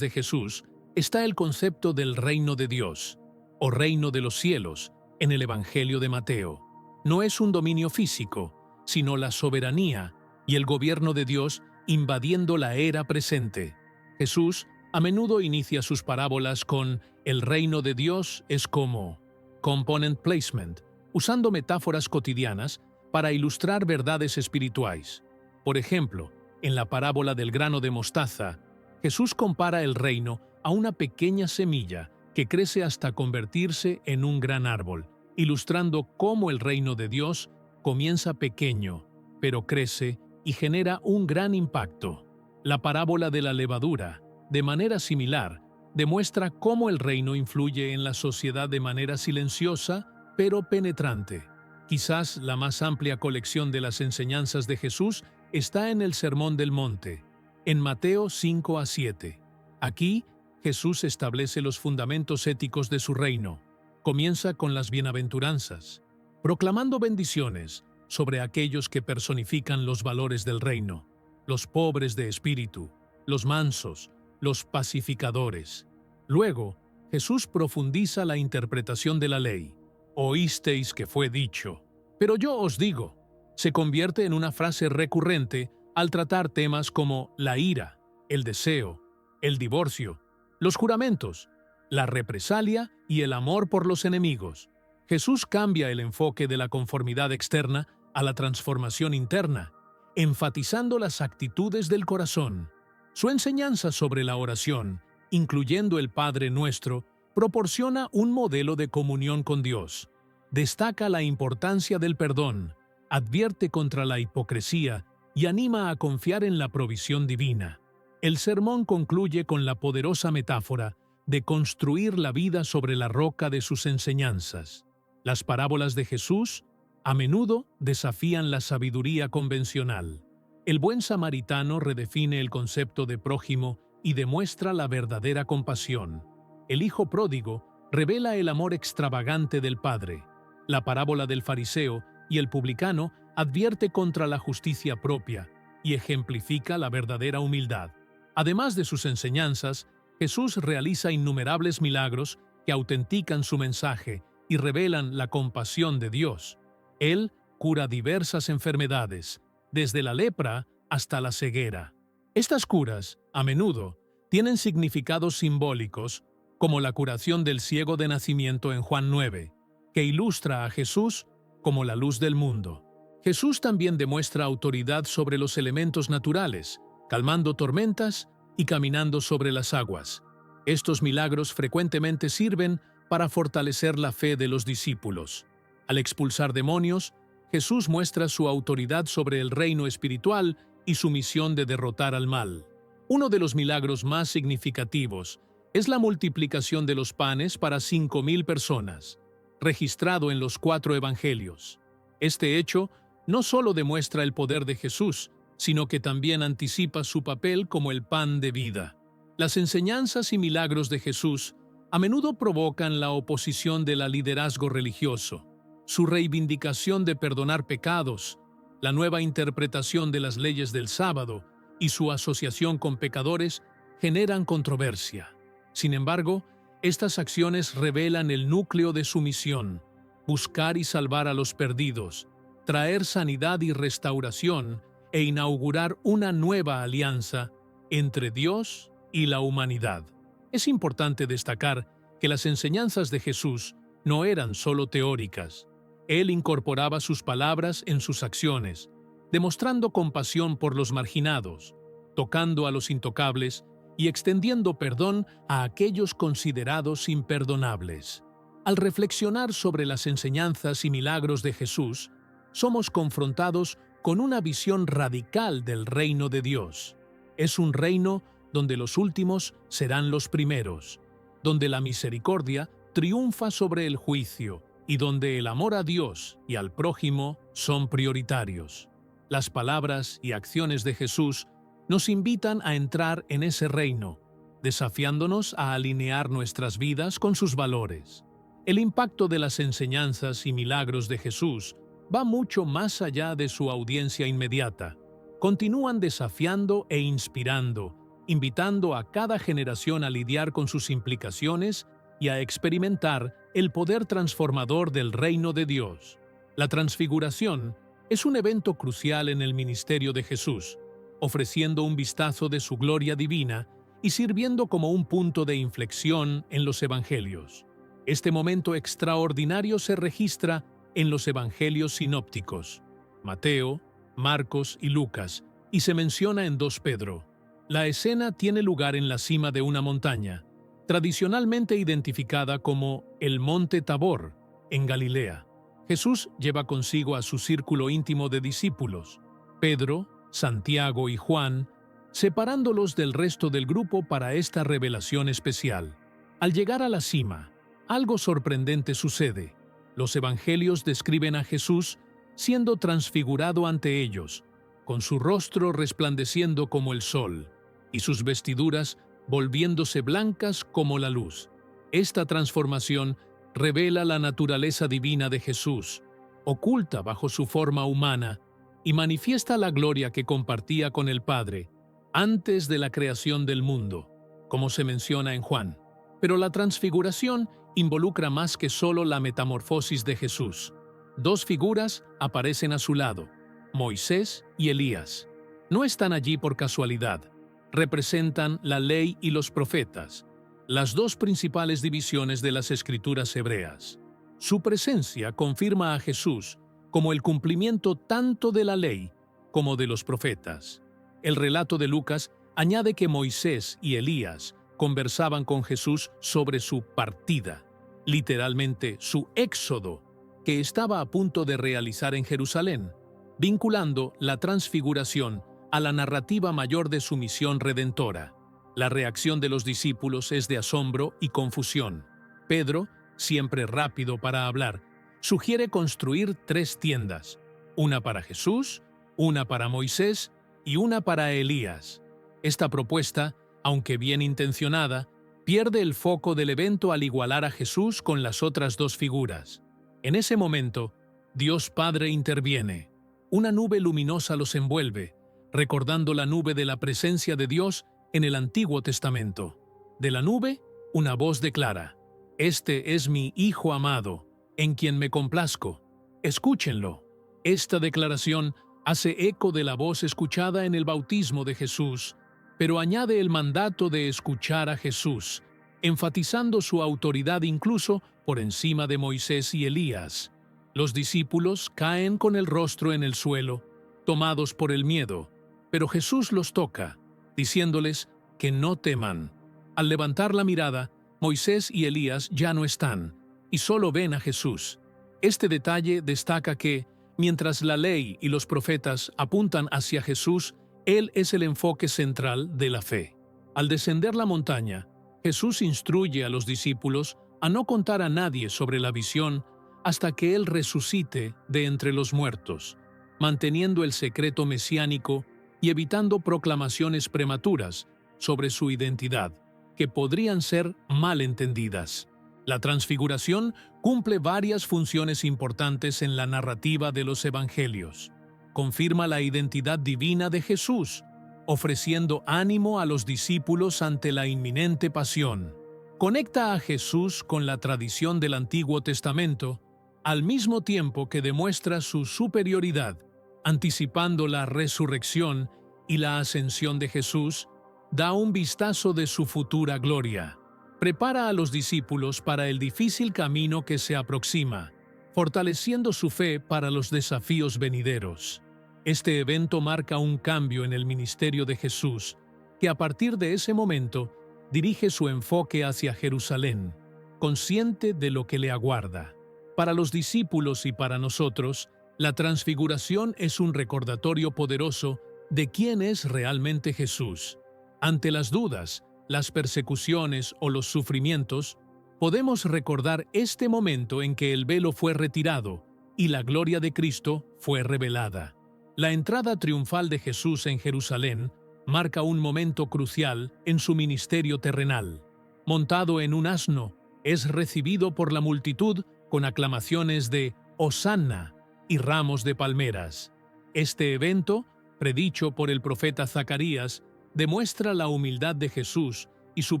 de Jesús está el concepto del reino de Dios, o reino de los cielos, en el Evangelio de Mateo. No es un dominio físico, sino la soberanía y el gobierno de Dios invadiendo la era presente. Jesús a menudo inicia sus parábolas con «el reino de Dios es como» component placement, usando metáforas cotidianas para ilustrar verdades espirituales. Por ejemplo, en la parábola del grano de mostaza, Jesús compara el reino a una pequeña semilla que crece hasta convertirse en un gran árbol, ilustrando cómo el reino de Dios comienza pequeño, pero crece y genera un gran impacto. La parábola de la levadura, de manera similar, demuestra cómo el reino influye en la sociedad de manera silenciosa, pero penetrante. Quizás la más amplia colección de las enseñanzas de Jesús está en el Sermón del Monte, en Mateo 5 a 7. Aquí, Jesús establece los fundamentos éticos de su reino. Comienza con las bienaventuranzas, proclamando bendiciones sobre aquellos que personifican los valores del reino, los pobres de espíritu, los mansos, los pacificadores. Luego, Jesús profundiza la interpretación de la ley. Oísteis que fue dicho, pero yo os digo, se convierte en una frase recurrente al tratar temas como la ira, el deseo, el divorcio, los juramentos, la represalia y el amor por los enemigos. Jesús cambia el enfoque de la conformidad externa a la transformación interna, enfatizando las actitudes del corazón. Su enseñanza sobre la oración, incluyendo el Padre Nuestro, proporciona un modelo de comunión con Dios. Destaca la importancia del perdón, advierte contra la hipocresía y anima a confiar en la provisión divina. El sermón concluye con la poderosa metáfora de construir la vida sobre la roca de sus enseñanzas. Las parábolas de Jesús a menudo desafían la sabiduría convencional. El buen samaritano redefine el concepto de prójimo y demuestra la verdadera compasión. El hijo pródigo revela el amor extravagante del Padre. La parábola del fariseo y el publicano advierte contra la justicia propia y ejemplifica la verdadera humildad. Además de sus enseñanzas, Jesús realiza innumerables milagros que autentican su mensaje y revelan la compasión de Dios. Él cura diversas enfermedades, desde la lepra hasta la ceguera. Estas curas, a menudo, tienen significados simbólicos, como la curación del ciego de nacimiento en Juan 9, que ilustra a Jesús como la luz del mundo. Jesús también demuestra autoridad sobre los elementos naturales, calmando tormentas y caminando sobre las aguas. Estos milagros frecuentemente sirven para fortalecer la fe de los discípulos. Al expulsar demonios, Jesús muestra su autoridad sobre el reino espiritual y su misión de derrotar al mal. Uno de los milagros más significativos es la multiplicación de los panes para 5,000 personas, registrado en los 4 evangelios. Este hecho no solo demuestra el poder de Jesús, sino que también anticipa su papel como el pan de vida. Las enseñanzas y milagros de Jesús a menudo provocan la oposición del liderazgo religioso. Su reivindicación de perdonar pecados, la nueva interpretación de las leyes del sábado y su asociación con pecadores generan controversia. Sin embargo, estas acciones revelan el núcleo de su misión: buscar y salvar a los perdidos, traer sanidad y restauración e inaugurar una nueva alianza entre Dios y la humanidad. Es importante destacar que las enseñanzas de Jesús no eran solo teóricas. Él incorporaba sus palabras en sus acciones, demostrando compasión por los marginados, tocando a los intocables y extendiendo perdón a aquellos considerados imperdonables. Al reflexionar sobre las enseñanzas y milagros de Jesús, somos confrontados con una visión radical del reino de Dios. Es un reino donde los últimos serán los primeros, donde la misericordia triunfa sobre el juicio y donde el amor a Dios y al prójimo son prioritarios. Las palabras y acciones de Jesús nos invitan a entrar en ese reino, desafiándonos a alinear nuestras vidas con sus valores. El impacto de las enseñanzas y milagros de Jesús va mucho más allá de su audiencia inmediata. Continúan desafiando e inspirando, invitando a cada generación a lidiar con sus implicaciones y a experimentar el poder transformador del reino de Dios. La transfiguración es un evento crucial en el ministerio de Jesús, ofreciendo un vistazo de su gloria divina y sirviendo como un punto de inflexión en los evangelios. Este momento extraordinario se registra en los evangelios sinópticos, Mateo, Marcos y Lucas, y se menciona en 2 Pedro. La escena tiene lugar en la cima de una montaña, tradicionalmente identificada como el Monte Tabor, en Galilea. Jesús lleva consigo a su círculo íntimo de discípulos, Pedro, Santiago y Juan, separándolos del resto del grupo para esta revelación especial. Al llegar a la cima, algo sorprendente sucede. Los evangelios describen a Jesús siendo transfigurado ante ellos, con su rostro resplandeciendo como el sol, y sus vestiduras volviéndose blancas como la luz. Esta transformación revela la naturaleza divina de Jesús, oculta bajo su forma humana, y manifiesta la gloria que compartía con el Padre antes de la creación del mundo, como se menciona en Juan. Pero la transfiguración involucra más que solo la metamorfosis de Jesús. 2 figuras aparecen a su lado, Moisés y Elías. No están allí por casualidad. Representan la ley y los profetas, las 2 principales divisiones de las escrituras hebreas. Su presencia confirma a Jesús como el cumplimiento tanto de la ley como de los profetas. El relato de Lucas añade que Moisés y Elías conversaban con Jesús sobre su partida, literalmente su éxodo, que estaba a punto de realizar en Jerusalén, vinculando la transfiguración a la narrativa mayor de su misión redentora. La reacción de los discípulos es de asombro y confusión. Pedro, siempre rápido para hablar, sugiere construir 3 tiendas, una para Jesús, una para Moisés y una para Elías. Esta propuesta, aunque bien intencionada, pierde el foco del evento al igualar a Jesús con las otras 2 figuras. En ese momento, Dios Padre interviene. Una nube luminosa los envuelve, recordando la nube de la presencia de Dios en el Antiguo Testamento. De la nube, una voz declara: «Este es mi Hijo amado, en quien me complazco. Escúchenlo». Esta declaración hace eco de la voz escuchada en el bautismo de Jesús, pero añade el mandato de escuchar a Jesús, enfatizando su autoridad incluso por encima de Moisés y Elías. Los discípulos caen con el rostro en el suelo, tomados por el miedo, pero Jesús los toca, diciéndoles que no teman. Al levantar la mirada, Moisés y Elías ya no están, y solo ven a Jesús. Este detalle destaca que, mientras la ley y los profetas apuntan hacia Jesús, Él es el enfoque central de la fe. Al descender la montaña, Jesús instruye a los discípulos a no contar a nadie sobre la visión hasta que Él resucite de entre los muertos, manteniendo el secreto mesiánico y evitando proclamaciones prematuras sobre su identidad, que podrían ser mal entendidas. La transfiguración cumple varias funciones importantes en la narrativa de los evangelios. Confirma la identidad divina de Jesús, ofreciendo ánimo a los discípulos ante la inminente pasión. Conecta a Jesús con la tradición del Antiguo Testamento, al mismo tiempo que demuestra su superioridad, anticipando la resurrección y la ascensión de Jesús da un vistazo de su futura gloria. Prepara a los discípulos para el difícil camino que se aproxima, fortaleciendo su fe para los desafíos venideros. Este evento marca un cambio en el ministerio de Jesús, que a partir de ese momento dirige su enfoque hacia Jerusalén, consciente de lo que le aguarda. Para los discípulos y para nosotros, la transfiguración es un recordatorio poderoso de quién es realmente Jesús. Ante las dudas, las persecuciones o los sufrimientos, podemos recordar este momento en que el velo fue retirado y la gloria de Cristo fue revelada. La entrada triunfal de Jesús en Jerusalén marca un momento crucial en su ministerio terrenal. Montado en un asno, es recibido por la multitud con aclamaciones de «Hosanna» y ramos de palmeras. Este evento, predicho por el profeta Zacarías, demuestra la humildad de Jesús y su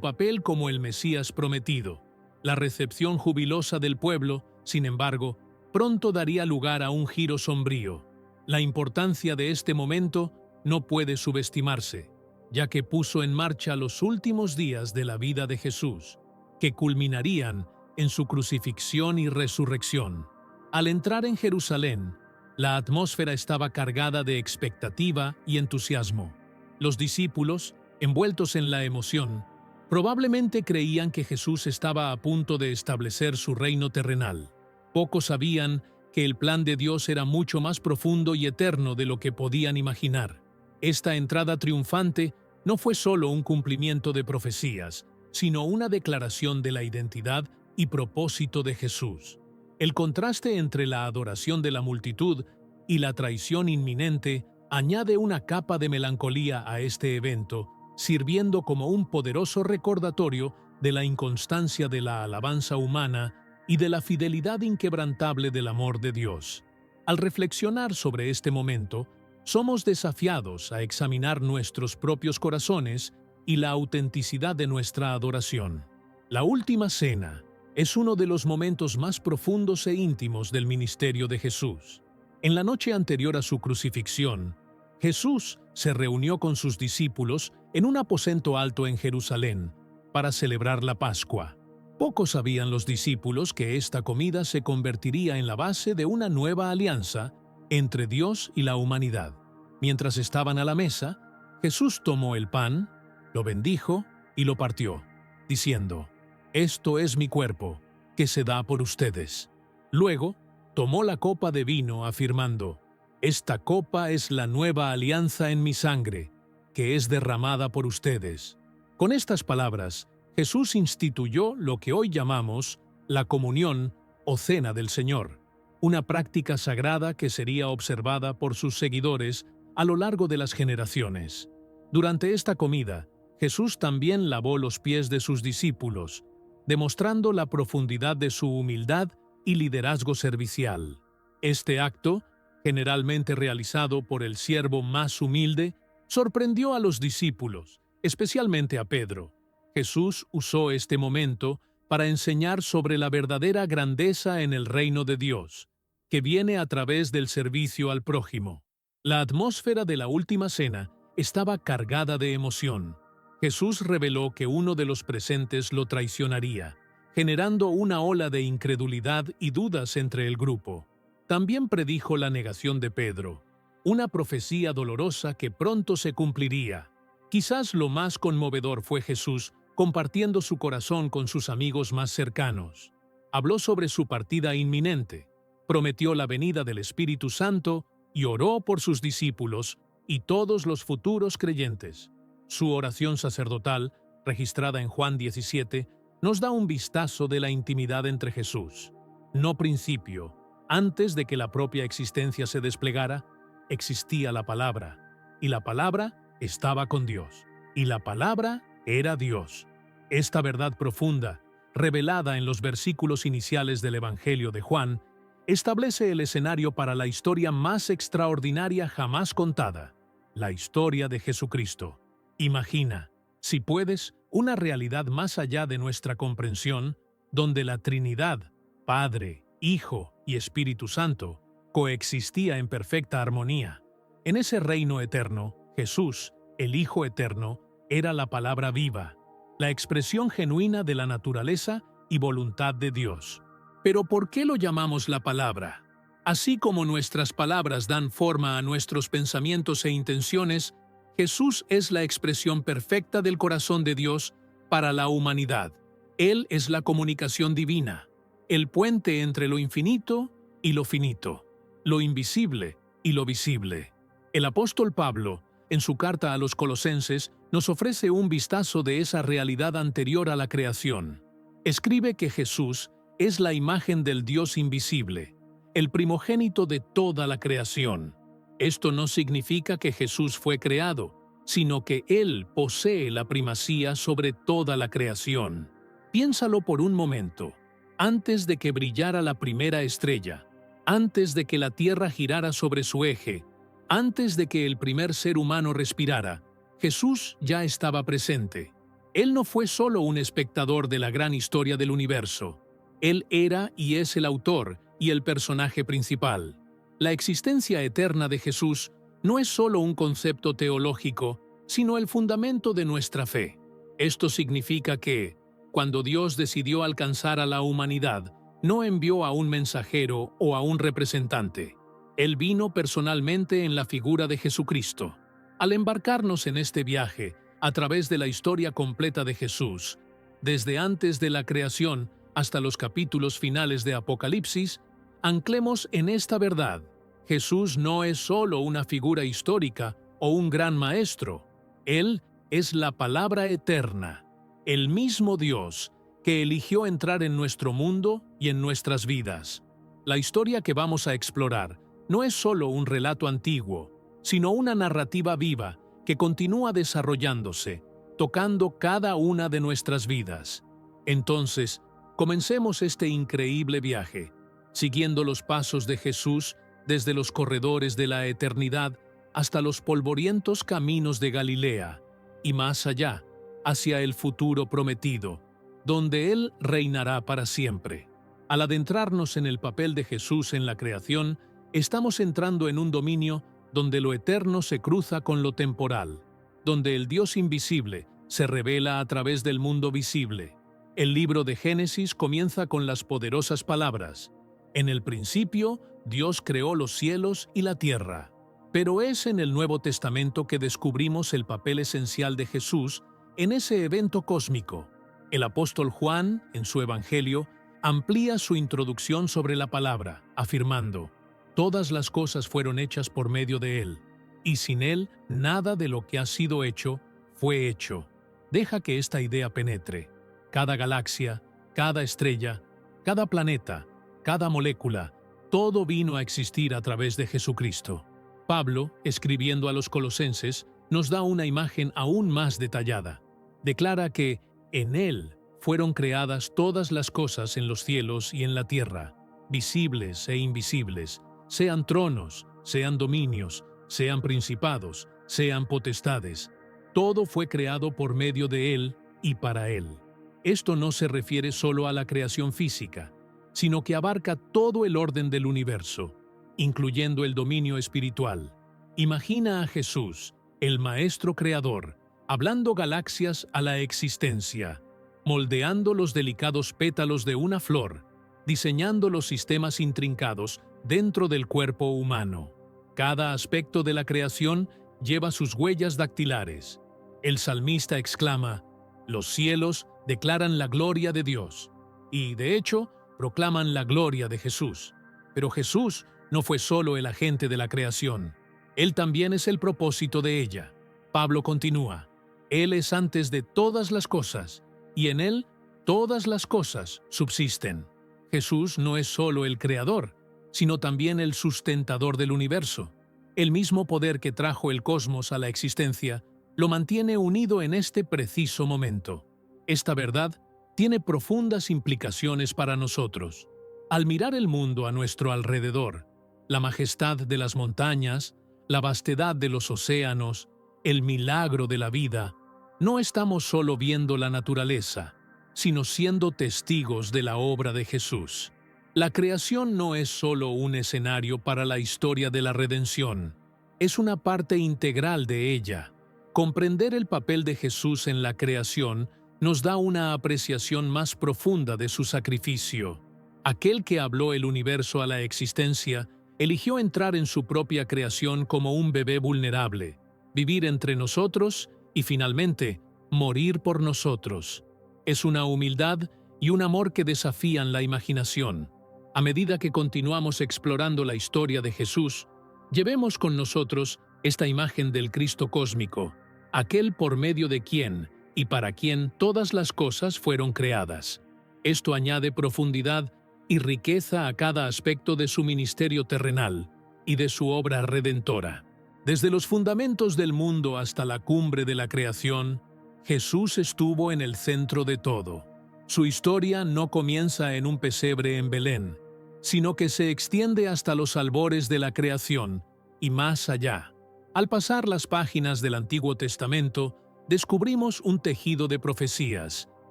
papel como el Mesías prometido. La recepción jubilosa del pueblo, sin embargo, pronto daría lugar a un giro sombrío. La importancia de este momento no puede subestimarse, ya que puso en marcha los últimos días de la vida de Jesús, que culminarían en su crucifixión y resurrección. Al entrar en Jerusalén, la atmósfera estaba cargada de expectativa y entusiasmo. Los discípulos, envueltos en la emoción, probablemente creían que Jesús estaba a punto de establecer su reino terrenal. Pocos sabían que el plan de Dios era mucho más profundo y eterno de lo que podían imaginar. Esta entrada triunfante no fue solo un cumplimiento de profecías, sino una declaración de la identidad y propósito de Jesús. El contraste entre la adoración de la multitud y la traición inminente añade una capa de melancolía a este evento, sirviendo como un poderoso recordatorio de la inconstancia de la alabanza humana y de la fidelidad inquebrantable del amor de Dios. Al reflexionar sobre este momento, somos desafiados a examinar nuestros propios corazones y la autenticidad de nuestra adoración. La última cena es uno de los momentos más profundos e íntimos del ministerio de Jesús. En la noche anterior a su crucifixión, Jesús se reunió con sus discípulos en un aposento alto en Jerusalén para celebrar la Pascua. Pocos sabían los discípulos que esta comida se convertiría en la base de una nueva alianza entre Dios y la humanidad. Mientras estaban a la mesa, Jesús tomó el pan, lo bendijo y lo partió, diciendo: «Esto es mi cuerpo, que se da por ustedes». Luego, tomó la copa de vino, afirmando: «Esta copa es la nueva alianza en mi sangre, que es derramada por ustedes». Con estas palabras, Jesús instituyó lo que hoy llamamos la comunión o cena del Señor, una práctica sagrada que sería observada por sus seguidores a lo largo de las generaciones. Durante esta comida, Jesús también lavó los pies de sus discípulos, demostrando la profundidad de su humildad y liderazgo servicial. Este acto, generalmente realizado por el siervo más humilde, sorprendió a los discípulos, especialmente a Pedro. Jesús usó este momento para enseñar sobre la verdadera grandeza en el reino de Dios, que viene a través del servicio al prójimo. La atmósfera de la última cena estaba cargada de emoción. Jesús reveló que uno de los presentes lo traicionaría, generando una ola de incredulidad y dudas entre el grupo. También predijo la negación de Pedro, una profecía dolorosa que pronto se cumpliría. Quizás lo más conmovedor fue Jesús compartiendo su corazón con sus amigos más cercanos. Habló sobre su partida inminente, prometió la venida del Espíritu Santo y oró por sus discípulos y todos los futuros creyentes. Su oración sacerdotal, registrada en Juan 17, nos da un vistazo de la intimidad entre Jesús. No principio, antes de que la propia existencia se desplegara, existía la Palabra, y la Palabra estaba con Dios, y la Palabra era Dios. Esta verdad profunda, revelada en los versículos iniciales del Evangelio de Juan, establece el escenario para la historia más extraordinaria jamás contada, la historia de Jesucristo. Imagina, si puedes, una realidad más allá de nuestra comprensión, donde la Trinidad, Padre, Hijo y Espíritu Santo, coexistía en perfecta armonía. En ese reino eterno, Jesús, el Hijo eterno, era la palabra viva, la expresión genuina de la naturaleza y voluntad de Dios. Pero ¿por qué lo llamamos la palabra? Así como nuestras palabras dan forma a nuestros pensamientos e intenciones, Jesús es la expresión perfecta del corazón de Dios para la humanidad. Él es la comunicación divina, el puente entre lo infinito y lo finito, lo invisible y lo visible. El apóstol Pablo, en su carta a los Colosenses, nos ofrece un vistazo de esa realidad anterior a la creación. Escribe que Jesús es la imagen del Dios invisible, el primogénito de toda la creación. Esto no significa que Jesús fue creado, sino que Él posee la primacía sobre toda la creación. Piénsalo por un momento. Antes de que brillara la primera estrella, antes de que la tierra girara sobre su eje, antes de que el primer ser humano respirara, Jesús ya estaba presente. Él no fue solo un espectador de la gran historia del universo. Él era y es el autor y el personaje principal. La existencia eterna de Jesús no es solo un concepto teológico, sino el fundamento de nuestra fe. Esto significa que, cuando Dios decidió alcanzar a la humanidad, no envió a un mensajero o a un representante. Él vino personalmente en la figura de Jesucristo. Al embarcarnos en este viaje, a través de la historia completa de Jesús, desde antes de la creación hasta los capítulos finales de Apocalipsis, anclemos en esta verdad. Jesús no es solo una figura histórica o un gran maestro. Él es la palabra eterna, el mismo Dios que eligió entrar en nuestro mundo y en nuestras vidas. La historia que vamos a explorar no es solo un relato antiguo, sino una narrativa viva que continúa desarrollándose, tocando cada una de nuestras vidas. Entonces, comencemos este increíble viaje, siguiendo los pasos de Jesús desde los corredores de la eternidad hasta los polvorientos caminos de Galilea y más allá, hacia el futuro prometido, donde Él reinará para siempre. Al adentrarnos en el papel de Jesús en la creación, estamos entrando en un dominio donde lo eterno se cruza con lo temporal, donde el Dios invisible se revela a través del mundo visible. El libro de Génesis comienza con las poderosas palabras: «En el principio, Dios creó los cielos y la tierra». Pero es en el Nuevo Testamento que descubrimos el papel esencial de Jesús en ese evento cósmico. El apóstol Juan, en su Evangelio, amplía su introducción sobre la palabra, afirmando: «Todas las cosas fueron hechas por medio de Él, y sin Él nada de lo que ha sido hecho fue hecho». Deja que esta idea penetre. Cada galaxia, cada estrella, cada planeta, cada molécula, todo vino a existir a través de Jesucristo. Pablo, escribiendo a los Colosenses, nos da una imagen aún más detallada. Declara que en Él fueron creadas todas las cosas en los cielos y en la tierra, visibles e invisibles, sean tronos, sean dominios, sean principados, sean potestades. Todo fue creado por medio de Él y para Él. Esto no se refiere solo a la creación física, sino que abarca todo el orden del universo, incluyendo el dominio espiritual. Imagina a Jesús, el Maestro Creador, hablando galaxias a la existencia, moldeando los delicados pétalos de una flor, diseñando los sistemas intrincados dentro del cuerpo humano. Cada aspecto de la creación lleva sus huellas dactilares. El salmista exclama: «Los cielos declaran la gloria de Dios», y, de hecho, proclaman la gloria de Jesús. Pero Jesús no fue solo el agente de la creación. Él también es el propósito de ella. Pablo continúa: «Él es antes de todas las cosas, y en Él todas las cosas subsisten». Jesús no es solo el creador, sino también el sustentador del universo. El mismo poder que trajo el cosmos a la existencia lo mantiene unido en este preciso momento. Esta verdad tiene profundas implicaciones para nosotros. Al mirar el mundo a nuestro alrededor, la majestad de las montañas, la vastedad de los océanos, el milagro de la vida, no estamos solo viendo la naturaleza, sino siendo testigos de la obra de Jesús. La creación no es solo un escenario para la historia de la redención, es una parte integral de ella. Comprender el papel de Jesús en la creación nos da una apreciación más profunda de su sacrificio. Aquel que habló el universo a la existencia eligió entrar en su propia creación como un bebé vulnerable, vivir entre nosotros y finalmente morir por nosotros. Es una humildad y un amor que desafían la imaginación. A medida que continuamos explorando la historia de Jesús, llevemos con nosotros esta imagen del Cristo cósmico, aquel por medio de quien y para quien todas las cosas fueron creadas. Esto añade profundidad y riqueza a cada aspecto de su ministerio terrenal y de su obra redentora. Desde los fundamentos del mundo hasta la cumbre de la creación, Jesús estuvo en el centro de todo. Su historia no comienza en un pesebre en Belén, sino que se extiende hasta los albores de la creación y más allá. Al pasar las páginas del Antiguo Testamento, descubrimos un tejido de profecías,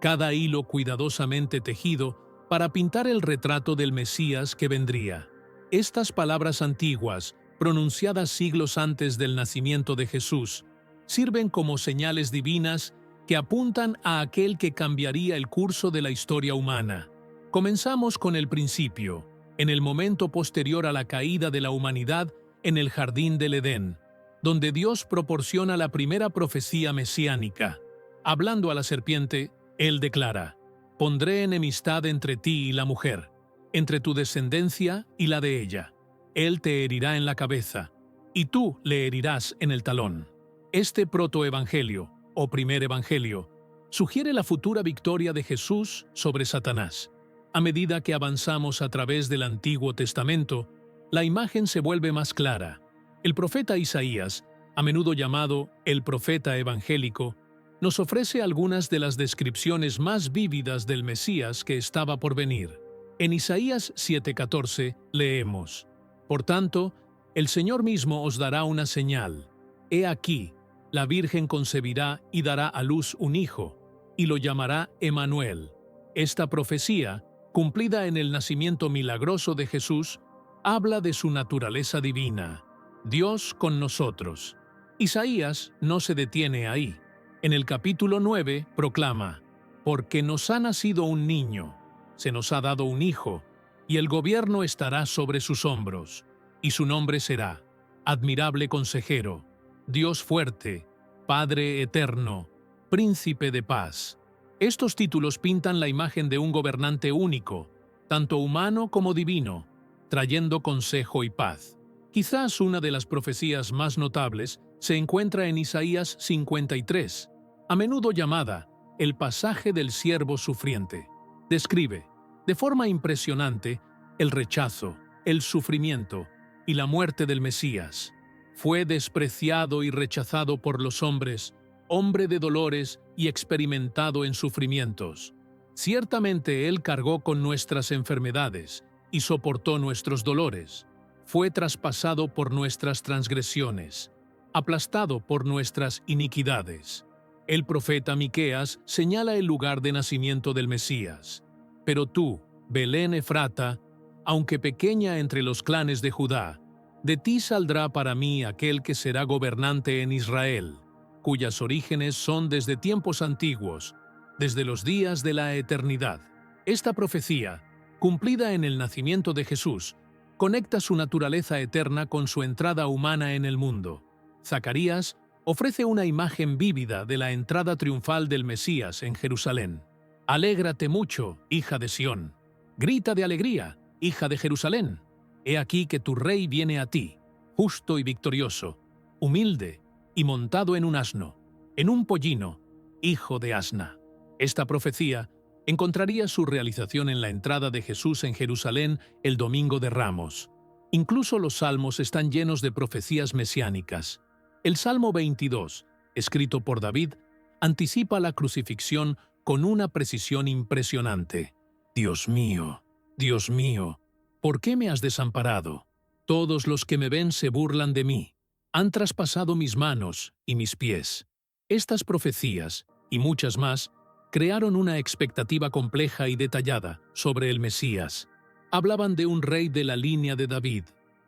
cada hilo cuidadosamente tejido para pintar el retrato del Mesías que vendría. Estas palabras antiguas, pronunciadas siglos antes del nacimiento de Jesús, sirven como señales divinas que apuntan a aquel que cambiaría el curso de la historia humana. Comenzamos con el principio, en el momento posterior a la caída de la humanidad en el jardín del Edén, donde Dios proporciona la primera profecía mesiánica. Hablando a la serpiente, Él declara: «Pondré enemistad entre ti y la mujer, entre tu descendencia y la de ella. Él te herirá en la cabeza, y tú le herirás en el talón». Este protoevangelio, o primer evangelio, sugiere la futura victoria de Jesús sobre Satanás. A medida que avanzamos a través del Antiguo Testamento, la imagen se vuelve más clara. El profeta Isaías, a menudo llamado el profeta evangélico, nos ofrece algunas de las descripciones más vívidas del Mesías que estaba por venir. En Isaías 7:14 leemos: «Por tanto, el Señor mismo os dará una señal. He aquí, la Virgen concebirá y dará a luz un hijo, y lo llamará Emmanuel». Esta profecía, cumplida en el nacimiento milagroso de Jesús, habla de su naturaleza divina, Dios con nosotros. Isaías no se detiene ahí. En el capítulo 9 proclama: «Porque nos ha nacido un niño, se nos ha dado un hijo, y el gobierno estará sobre sus hombros, y su nombre será Admirable Consejero, Dios Fuerte, Padre Eterno, Príncipe de Paz». Estos títulos pintan la imagen de un gobernante único, tanto humano como divino, trayendo consejo y paz. Quizás una de las profecías más notables se encuentra en Isaías 53, a menudo llamada el pasaje del siervo sufriente. Describe, de forma impresionante, el rechazo, el sufrimiento y la muerte del Mesías. Fue despreciado y rechazado por los hombres, hombre de dolores y experimentado en sufrimientos. Ciertamente Él cargó con nuestras enfermedades y soportó nuestros dolores. Fue traspasado por nuestras transgresiones, aplastado por nuestras iniquidades. El profeta Miqueas señala el lugar de nacimiento del Mesías. «Pero tú, Belén Efrata, aunque pequeña entre los clanes de Judá, de ti saldrá para mí aquel que será gobernante en Israel, cuyas orígenes son desde tiempos antiguos, desde los días de la eternidad». Esta profecía, cumplida en el nacimiento de Jesús, conecta su naturaleza eterna con su entrada humana en el mundo. Zacarías ofrece una imagen vívida de la entrada triunfal del Mesías en Jerusalén. «Alégrate mucho, hija de Sión. Grita de alegría, hija de Jerusalén. He aquí que tu rey viene a ti, justo y victorioso, humilde y montado en un asno, en un pollino, hijo de asna». Esta profecía encontraría su realización en la entrada de Jesús en Jerusalén el Domingo de Ramos. Incluso los salmos están llenos de profecías mesiánicas. El Salmo 22, escrito por David, anticipa la crucifixión con una precisión impresionante. Dios mío, ¿por qué me has desamparado? Todos los que me ven se burlan de mí. Han traspasado mis manos y mis pies». Estas profecías, y muchas más, crearon una expectativa compleja y detallada sobre el Mesías. Hablaban de un rey de la línea de David,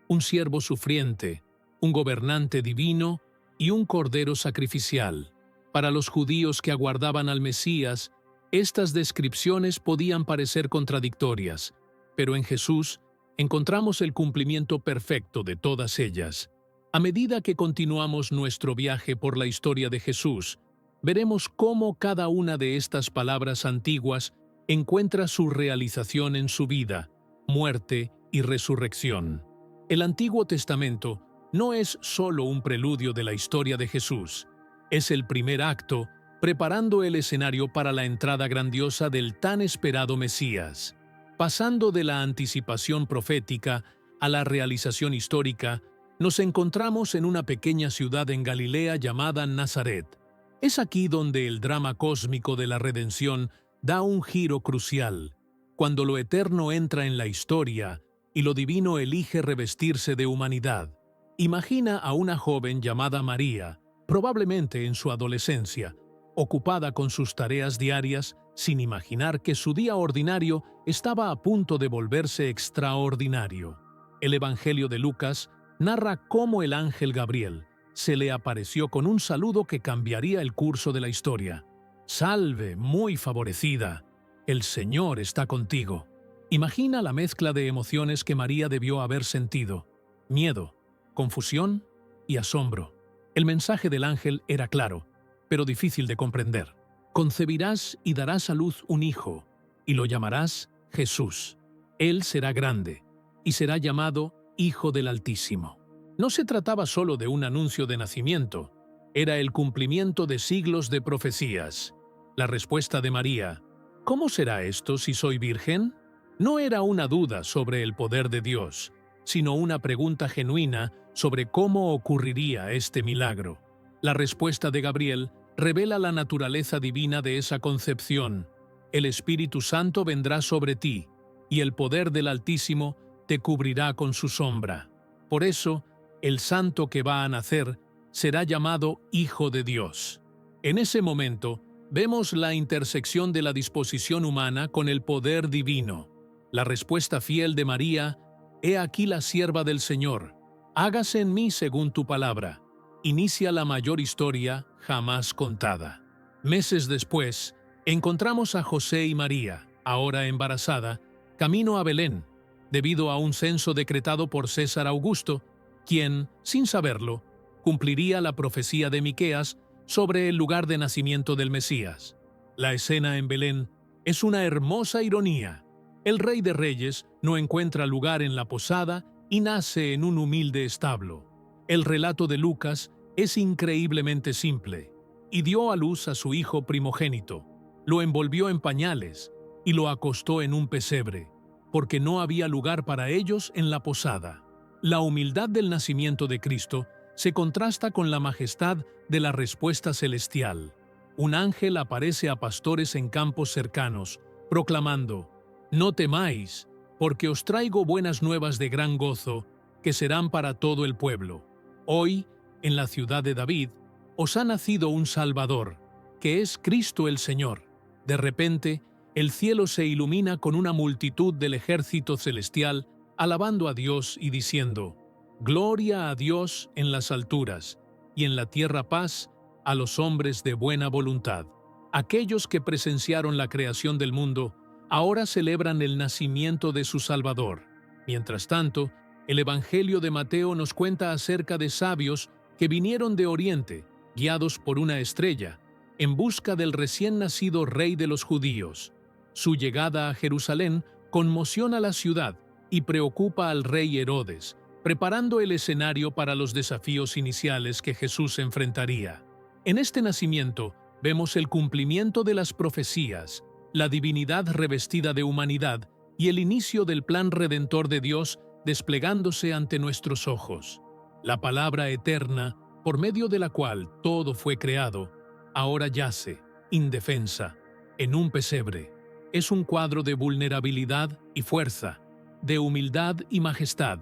un siervo sufriente, un gobernante divino y un cordero sacrificial. Para los judíos que aguardaban al Mesías, estas descripciones podían parecer contradictorias, pero en Jesús encontramos el cumplimiento perfecto de todas ellas. A medida que continuamos nuestro viaje por la historia de Jesús, veremos cómo cada una de estas palabras antiguas encuentra su realización en su vida, muerte y resurrección. El Antiguo Testamento no es solo un preludio de la historia de Jesús, es el primer acto preparando el escenario para la entrada grandiosa del tan esperado Mesías. Pasando de la anticipación profética a la realización histórica, nos encontramos en una pequeña ciudad en Galilea llamada Nazaret. Es aquí donde el drama cósmico de la redención da un giro crucial, cuando lo eterno entra en la historia y lo divino elige revestirse de humanidad. Imagina a una joven llamada María, probablemente en su adolescencia, ocupada con sus tareas diarias, sin imaginar que su día ordinario estaba a punto de volverse extraordinario. El Evangelio de Lucas narra cómo el ángel Gabriel se le apareció con un saludo que cambiaría el curso de la historia. «Salve, muy favorecida, el Señor está contigo». Imagina la mezcla de emociones que María debió haber sentido: miedo, confusión y asombro. El mensaje del ángel era claro, pero difícil de comprender. Concebirás y darás a luz un hijo, y lo llamarás Jesús. Él será grande, y será llamado Hijo del Altísimo. No se trataba solo de un anuncio de nacimiento, era el cumplimiento de siglos de profecías. La respuesta de María, ¿cómo será esto si soy virgen?, no era una duda sobre el poder de Dios, sino una pregunta genuina sobre cómo ocurriría este milagro. La respuesta de Gabriel revela la naturaleza divina de esa concepción. El Espíritu Santo vendrá sobre ti, y el poder del Altísimo te cubrirá con su sombra. Por eso, el santo que va a nacer será llamado Hijo de Dios. En ese momento, vemos la intersección de la disposición humana con el poder divino. La respuesta fiel de María: «He aquí la sierva del Señor, hágase en mí según tu palabra», inicia la mayor historia jamás contada. Meses después, encontramos a José y María, ahora embarazada, camino a Belén, debido a un censo decretado por César Augusto, quien, sin saberlo, cumpliría la profecía de Miqueas sobre el lugar de nacimiento del Mesías. La escena en Belén es una hermosa ironía. El Rey de Reyes no encuentra lugar en la posada y nace en un humilde establo. El relato de Lucas es increíblemente simple. Y dio a luz a su hijo primogénito, lo envolvió en pañales y lo acostó en un pesebre, porque no había lugar para ellos en la posada. La humildad del nacimiento de Cristo se contrasta con la majestad de la respuesta celestial. Un ángel aparece a pastores en campos cercanos, proclamando: «No temáis, porque os traigo buenas nuevas de gran gozo, que serán para todo el pueblo. Hoy, en la ciudad de David, os ha nacido un Salvador, que es Cristo el Señor». De repente, el cielo se ilumina con una multitud del ejército celestial, alabando a Dios y diciendo: «Gloria a Dios en las alturas, y en la tierra paz a los hombres de buena voluntad». Aquellos que presenciaron la creación del mundo ahora celebran el nacimiento de su Salvador. Mientras tanto, el Evangelio de Mateo nos cuenta acerca de sabios que vinieron de Oriente, guiados por una estrella, en busca del recién nacido Rey de los judíos. Su llegada a Jerusalén conmociona la ciudad y preocupa al rey Herodes, preparando el escenario para los desafíos iniciales que Jesús enfrentaría. En este nacimiento vemos el cumplimiento de las profecías, la divinidad revestida de humanidad y el inicio del plan redentor de Dios desplegándose ante nuestros ojos. La palabra eterna, por medio de la cual todo fue creado, ahora yace, indefensa, en un pesebre. Es un cuadro de vulnerabilidad y fuerza, de humildad y majestad,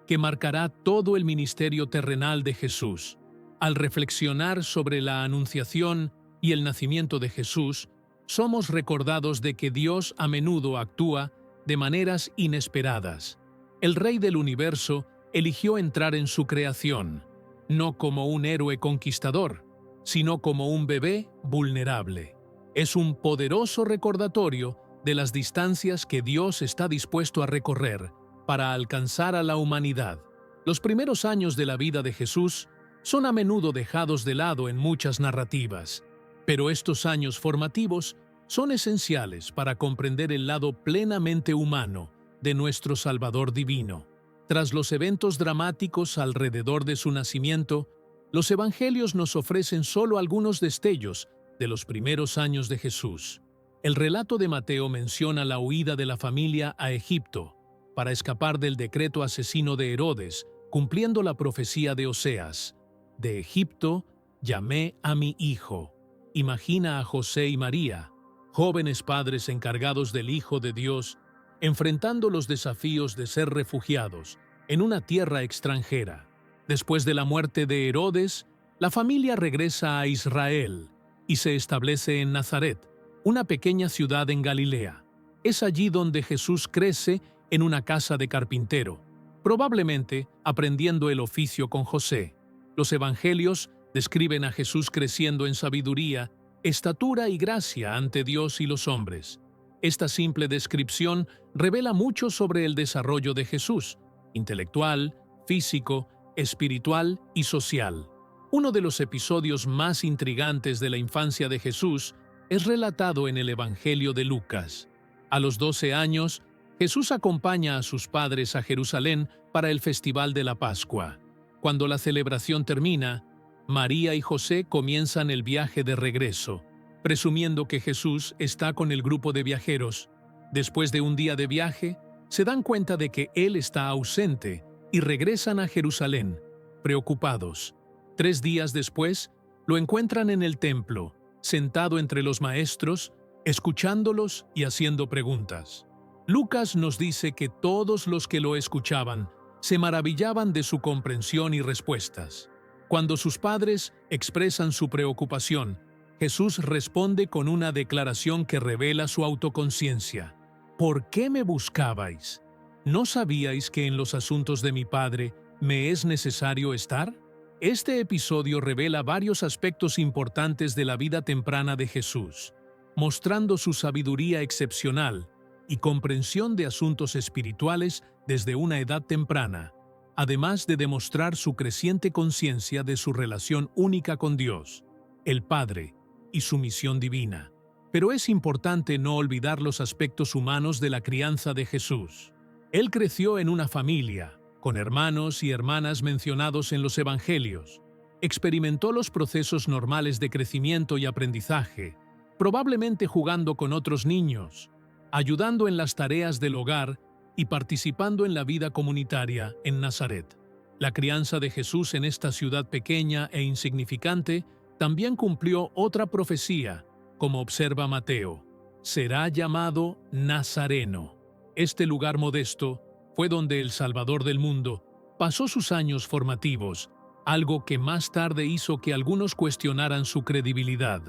que marcará todo el ministerio terrenal de Jesús. Al reflexionar sobre la anunciación y el nacimiento de Jesús, somos recordados de que Dios a menudo actúa de maneras inesperadas. El Rey del universo eligió entrar en su creación, no como un héroe conquistador, sino como un bebé vulnerable. Es un poderoso recordatorio de las distancias que Dios está dispuesto a recorrer para alcanzar a la humanidad. Los primeros años de la vida de Jesús son a menudo dejados de lado en muchas narrativas, pero estos años formativos son esenciales para comprender el lado plenamente humano de nuestro Salvador divino. Tras los eventos dramáticos alrededor de su nacimiento, los evangelios nos ofrecen solo algunos destellos de los primeros años de Jesús. El relato de Mateo menciona la huida de la familia a Egipto para escapar del decreto asesino de Herodes, cumpliendo la profecía de Oseas: «De Egipto llamé a mi hijo». Imagina a José y María, jóvenes padres encargados del Hijo de Dios, enfrentando los desafíos de ser refugiados en una tierra extranjera. Después de la muerte de Herodes, la familia regresa a Israel y se establece en Nazaret, una pequeña ciudad en Galilea. Es allí donde Jesús crece en una casa de carpintero, probablemente aprendiendo el oficio con José. Los evangelios describen a Jesús creciendo en sabiduría, estatura y gracia ante Dios y los hombres. Esta simple descripción revela mucho sobre el desarrollo de Jesús, intelectual, físico, espiritual y social. Uno de los episodios más intrigantes de la infancia de Jesús es relatado en el Evangelio de Lucas. A los 12 años, Jesús acompaña a sus padres a Jerusalén para el Festival de la Pascua. Cuando la celebración termina, María y José comienzan el viaje de regreso, presumiendo que Jesús está con el grupo de viajeros. Después de un día de viaje, se dan cuenta de que Él está ausente y regresan a Jerusalén, preocupados. 3 días después, lo encuentran en el templo, sentado entre los maestros, escuchándolos y haciendo preguntas. Lucas nos dice que todos los que lo escuchaban se maravillaban de su comprensión y respuestas. Cuando sus padres expresan su preocupación, Jesús responde con una declaración que revela su autoconciencia. ¿Por qué me buscabais? ¿No sabíais que en los asuntos de mi Padre me es necesario estar? Este episodio revela varios aspectos importantes de la vida temprana de Jesús, mostrando su sabiduría excepcional y comprensión de asuntos espirituales desde una edad temprana, además de demostrar su creciente conciencia de su relación única con Dios, el Padre, y su misión divina. Pero es importante no olvidar los aspectos humanos de la crianza de Jesús. Él creció en una familia, con hermanos y hermanas mencionados en los evangelios. Experimentó los procesos normales de crecimiento y aprendizaje, probablemente jugando con otros niños, ayudando en las tareas del hogar y participando en la vida comunitaria en Nazaret. La crianza de Jesús en esta ciudad pequeña e insignificante también cumplió otra profecía, como observa Mateo: será llamado Nazareno. Este lugar modesto fue donde el Salvador del mundo pasó sus años formativos, algo que más tarde hizo que algunos cuestionaran su credibilidad.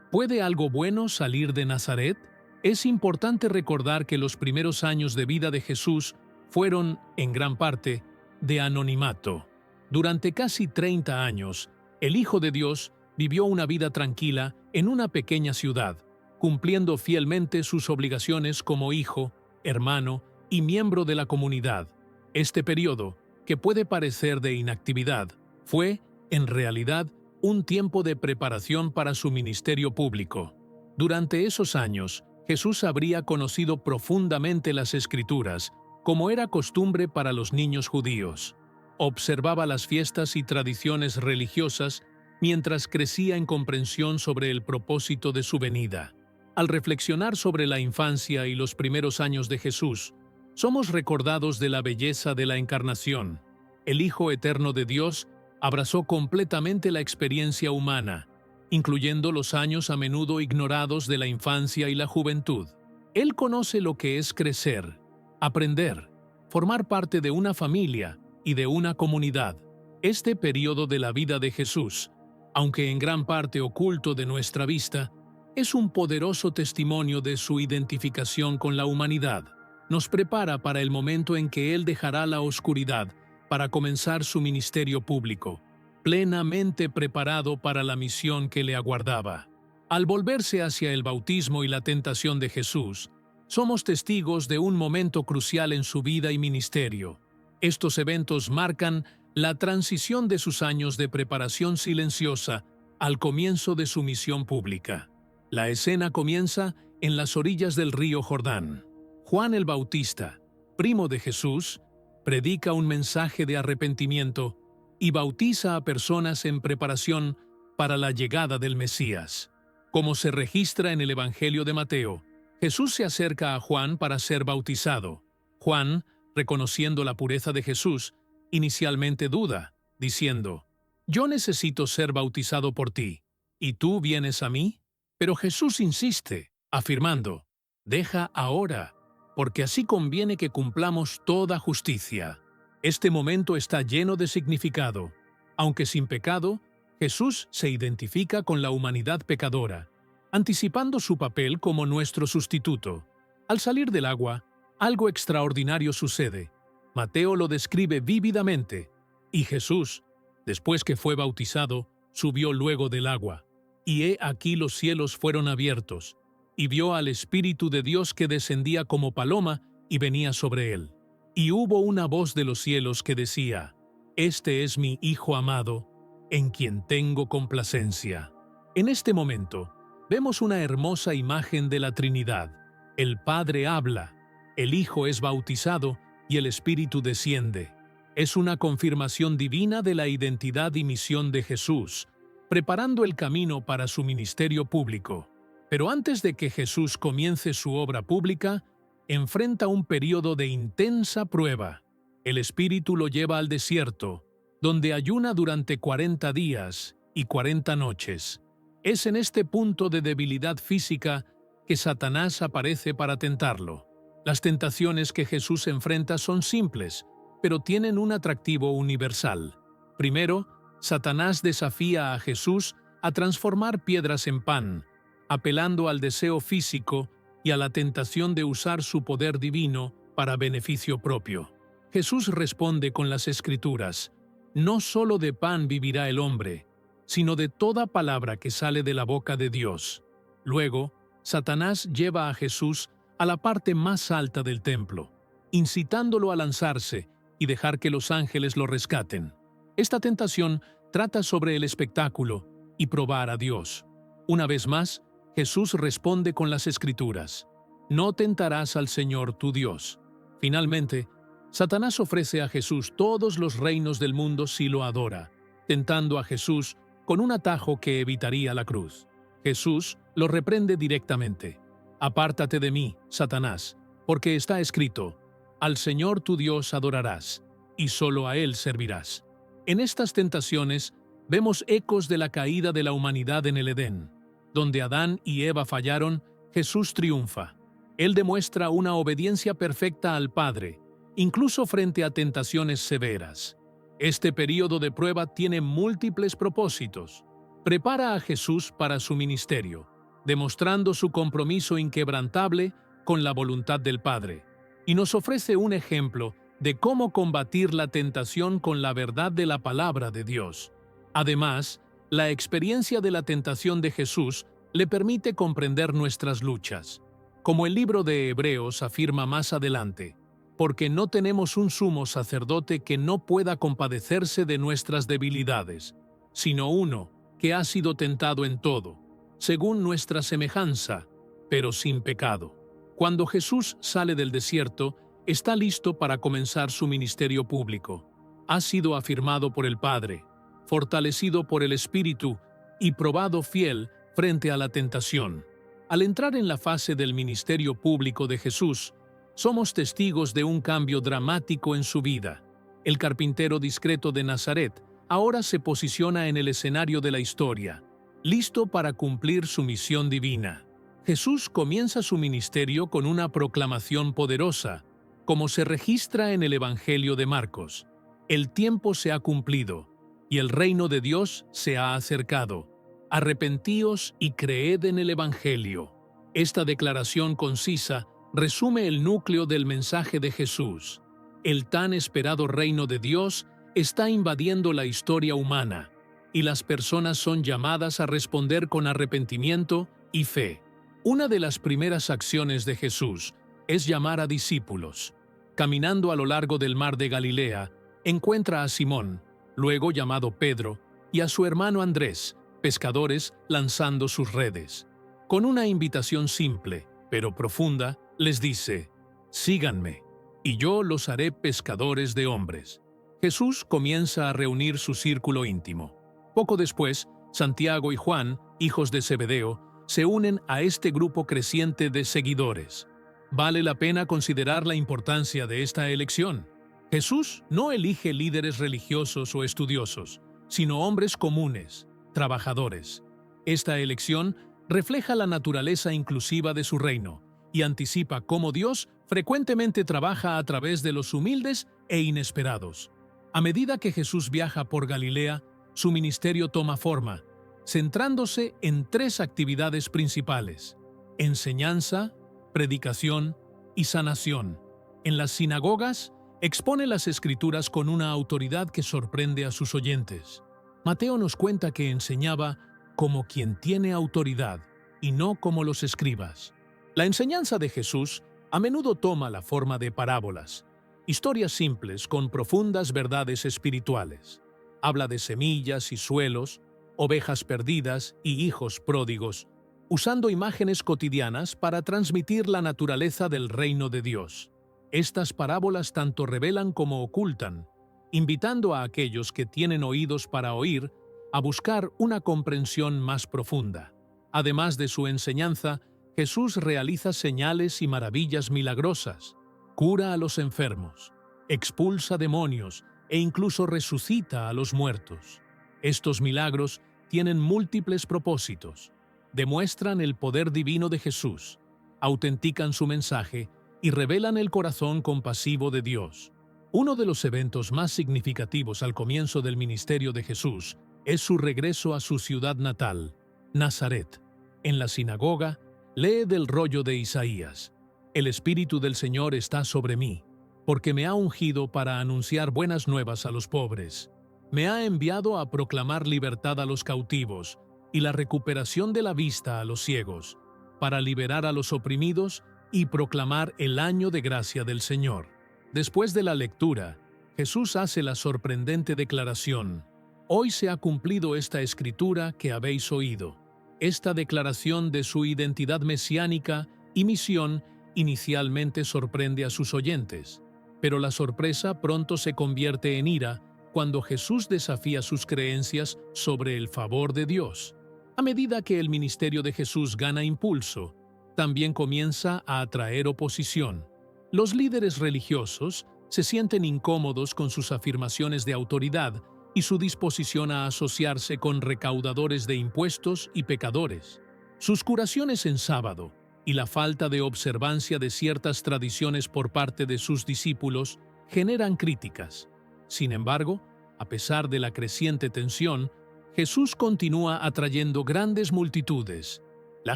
¿Puede algo bueno salir de Nazaret? Es importante recordar que los primeros años de vida de Jesús fueron, en gran parte, de anonimato. Durante casi 30 años, el Hijo de Dios vivió una vida tranquila en una pequeña ciudad, cumpliendo fielmente sus obligaciones como hijo, hermano y miembro de la comunidad. Este periodo, que puede parecer de inactividad, fue, en realidad, un tiempo de preparación para su ministerio público. Durante esos años, Jesús habría conocido profundamente las Escrituras, como era costumbre para los niños judíos. Observaba las fiestas y tradiciones religiosas mientras crecía en comprensión sobre el propósito de su venida. Al reflexionar sobre la infancia y los primeros años de Jesús, somos recordados de la belleza de la encarnación. El Hijo Eterno de Dios abrazó completamente la experiencia humana, incluyendo los años a menudo ignorados de la infancia y la juventud. Él conoce lo que es crecer, aprender, formar parte de una familia y de una comunidad. Este periodo de la vida de Jesús, aunque en gran parte oculto de nuestra vista, es un poderoso testimonio de su identificación con la humanidad. Nos prepara para el momento en que Él dejará la oscuridad para comenzar su ministerio público, plenamente preparado para la misión que le aguardaba. Al volverse hacia el bautismo y la tentación de Jesús, somos testigos de un momento crucial en su vida y ministerio. Estos eventos marcan la transición de sus años de preparación silenciosa al comienzo de su misión pública. La escena comienza en las orillas del río Jordán. Juan el Bautista, primo de Jesús, predica un mensaje de arrepentimiento y bautiza a personas en preparación para la llegada del Mesías. Como se registra en el Evangelio de Mateo, Jesús se acerca a Juan para ser bautizado. Juan, reconociendo la pureza de Jesús, inicialmente duda, diciendo: «Yo necesito ser bautizado por ti, ¿y tú vienes a mí?». Pero Jesús insiste, afirmando: «Deja ahora, porque así conviene que cumplamos toda justicia». Este momento está lleno de significado. Aunque sin pecado, Jesús se identifica con la humanidad pecadora, anticipando su papel como nuestro sustituto. Al salir del agua, algo extraordinario sucede. Mateo lo describe vívidamente, y Jesús, después que fue bautizado, subió luego del agua. Y he aquí los cielos fueron abiertos, y vio al Espíritu de Dios que descendía como paloma y venía sobre él. Y hubo una voz de los cielos que decía: «Este es mi Hijo amado, en quien tengo complacencia». En este momento, vemos una hermosa imagen de la Trinidad. El Padre habla, el Hijo es bautizado y el Espíritu desciende. Es una confirmación divina de la identidad y misión de Jesús, preparando el camino para su ministerio público. Pero antes de que Jesús comience su obra pública, enfrenta un periodo de intensa prueba. El Espíritu lo lleva al desierto, donde ayuna durante 40 días y 40 noches. Es en este punto de debilidad física que Satanás aparece para tentarlo. Las tentaciones que Jesús enfrenta son simples, pero tienen un atractivo universal. Primero, Satanás desafía a Jesús a transformar piedras en pan, apelando al deseo físico y a la tentación de usar su poder divino para beneficio propio. Jesús responde con las Escrituras: «No solo de pan vivirá el hombre, sino de toda palabra que sale de la boca de Dios». Luego, Satanás lleva a Jesús a la parte más alta del templo, incitándolo a lanzarse y dejar que los ángeles lo rescaten. Esta tentación trata sobre el espectáculo y probar a Dios. Una vez más, Jesús responde con las Escrituras: «No tentarás al Señor tu Dios». Finalmente, Satanás ofrece a Jesús todos los reinos del mundo si lo adora, tentando a Jesús con un atajo que evitaría la cruz. Jesús lo reprende directamente: «Apártate de mí, Satanás, porque está escrito: al Señor tu Dios adorarás, y solo a Él servirás». En estas tentaciones vemos ecos de la caída de la humanidad en el Edén. Donde Adán y Eva fallaron, Jesús triunfa. Él demuestra una obediencia perfecta al Padre, incluso frente a tentaciones severas. Este período de prueba tiene múltiples propósitos. Prepara a Jesús para su ministerio, demostrando su compromiso inquebrantable con la voluntad del Padre, y nos ofrece un ejemplo de cómo combatir la tentación con la verdad de la palabra de Dios. Además, la experiencia de la tentación de Jesús le permite comprender nuestras luchas. Como el libro de Hebreos afirma más adelante: «Porque no tenemos un sumo sacerdote que no pueda compadecerse de nuestras debilidades, sino uno que ha sido tentado en todo, según nuestra semejanza, pero sin pecado». Cuando Jesús sale del desierto, está listo para comenzar su ministerio público. Ha sido afirmado por el Padre, fortalecido por el Espíritu y probado fiel frente a la tentación. Al entrar en la fase del ministerio público de Jesús, somos testigos de un cambio dramático en su vida. El carpintero discreto de Nazaret ahora se posiciona en el escenario de la historia, listo para cumplir su misión divina. Jesús comienza su ministerio con una proclamación poderosa, como se registra en el Evangelio de Marcos: «El tiempo se ha cumplido, y el reino de Dios se ha acercado. Arrepentíos y creed en el Evangelio». Esta declaración concisa resume el núcleo del mensaje de Jesús. El tan esperado reino de Dios está invadiendo la historia humana, y las personas son llamadas a responder con arrepentimiento y fe. Una de las primeras acciones de Jesús es llamar a discípulos. Caminando a lo largo del mar de Galilea, encuentra a Simón, luego llamado Pedro, y a su hermano Andrés, pescadores lanzando sus redes. Con una invitación simple, pero profunda, les dice: «Síganme, y yo los haré pescadores de hombres». Jesús comienza a reunir su círculo íntimo. Poco después, Santiago y Juan, hijos de Zebedeo, se unen a este grupo creciente de seguidores. Vale la pena considerar la importancia de esta elección. Jesús no elige líderes religiosos o estudiosos, sino hombres comunes, trabajadores. Esta elección refleja la naturaleza inclusiva de su reino y anticipa cómo Dios frecuentemente trabaja a través de los humildes e inesperados. A medida que Jesús viaja por Galilea, su ministerio toma forma, centrándose en 3 actividades principales: enseñanza, predicación y sanación. En las sinagogas, expone las Escrituras con una autoridad que sorprende a sus oyentes. Mateo nos cuenta que enseñaba como quien tiene autoridad y no como los escribas. La enseñanza de Jesús a menudo toma la forma de parábolas, historias simples con profundas verdades espirituales. Habla de semillas y suelos, ovejas perdidas y hijos pródigos, usando imágenes cotidianas para transmitir la naturaleza del reino de Dios. Estas parábolas tanto revelan como ocultan, invitando a aquellos que tienen oídos para oír a buscar una comprensión más profunda. Además de su enseñanza, Jesús realiza señales y maravillas milagrosas, cura a los enfermos, expulsa demonios e incluso resucita a los muertos. Estos milagros tienen múltiples propósitos. Demuestran el poder divino de Jesús, autentican su mensaje y revelan el corazón compasivo de Dios. Uno de los eventos más significativos al comienzo del ministerio de Jesús es su regreso a su ciudad natal, Nazaret. En la sinagoga, lee del rollo de Isaías: «El Espíritu del Señor está sobre mí, porque me ha ungido para anunciar buenas nuevas a los pobres. Me ha enviado a proclamar libertad a los cautivos y la recuperación de la vista a los ciegos, para liberar a los oprimidos y proclamar el año de gracia del Señor». Después de la lectura, Jesús hace la sorprendente declaración: «Hoy se ha cumplido esta escritura que habéis oído». Esta declaración de su identidad mesiánica y misión inicialmente sorprende a sus oyentes, pero la sorpresa pronto se convierte en ira cuando Jesús desafía sus creencias sobre el favor de Dios. A medida que el ministerio de Jesús gana impulso, también comienza a atraer oposición. Los líderes religiosos se sienten incómodos con sus afirmaciones de autoridad y su disposición a asociarse con recaudadores de impuestos y pecadores. Sus curaciones en sábado y la falta de observancia de ciertas tradiciones por parte de sus discípulos generan críticas. Sin embargo, a pesar de la creciente tensión, Jesús continúa atrayendo grandes multitudes. La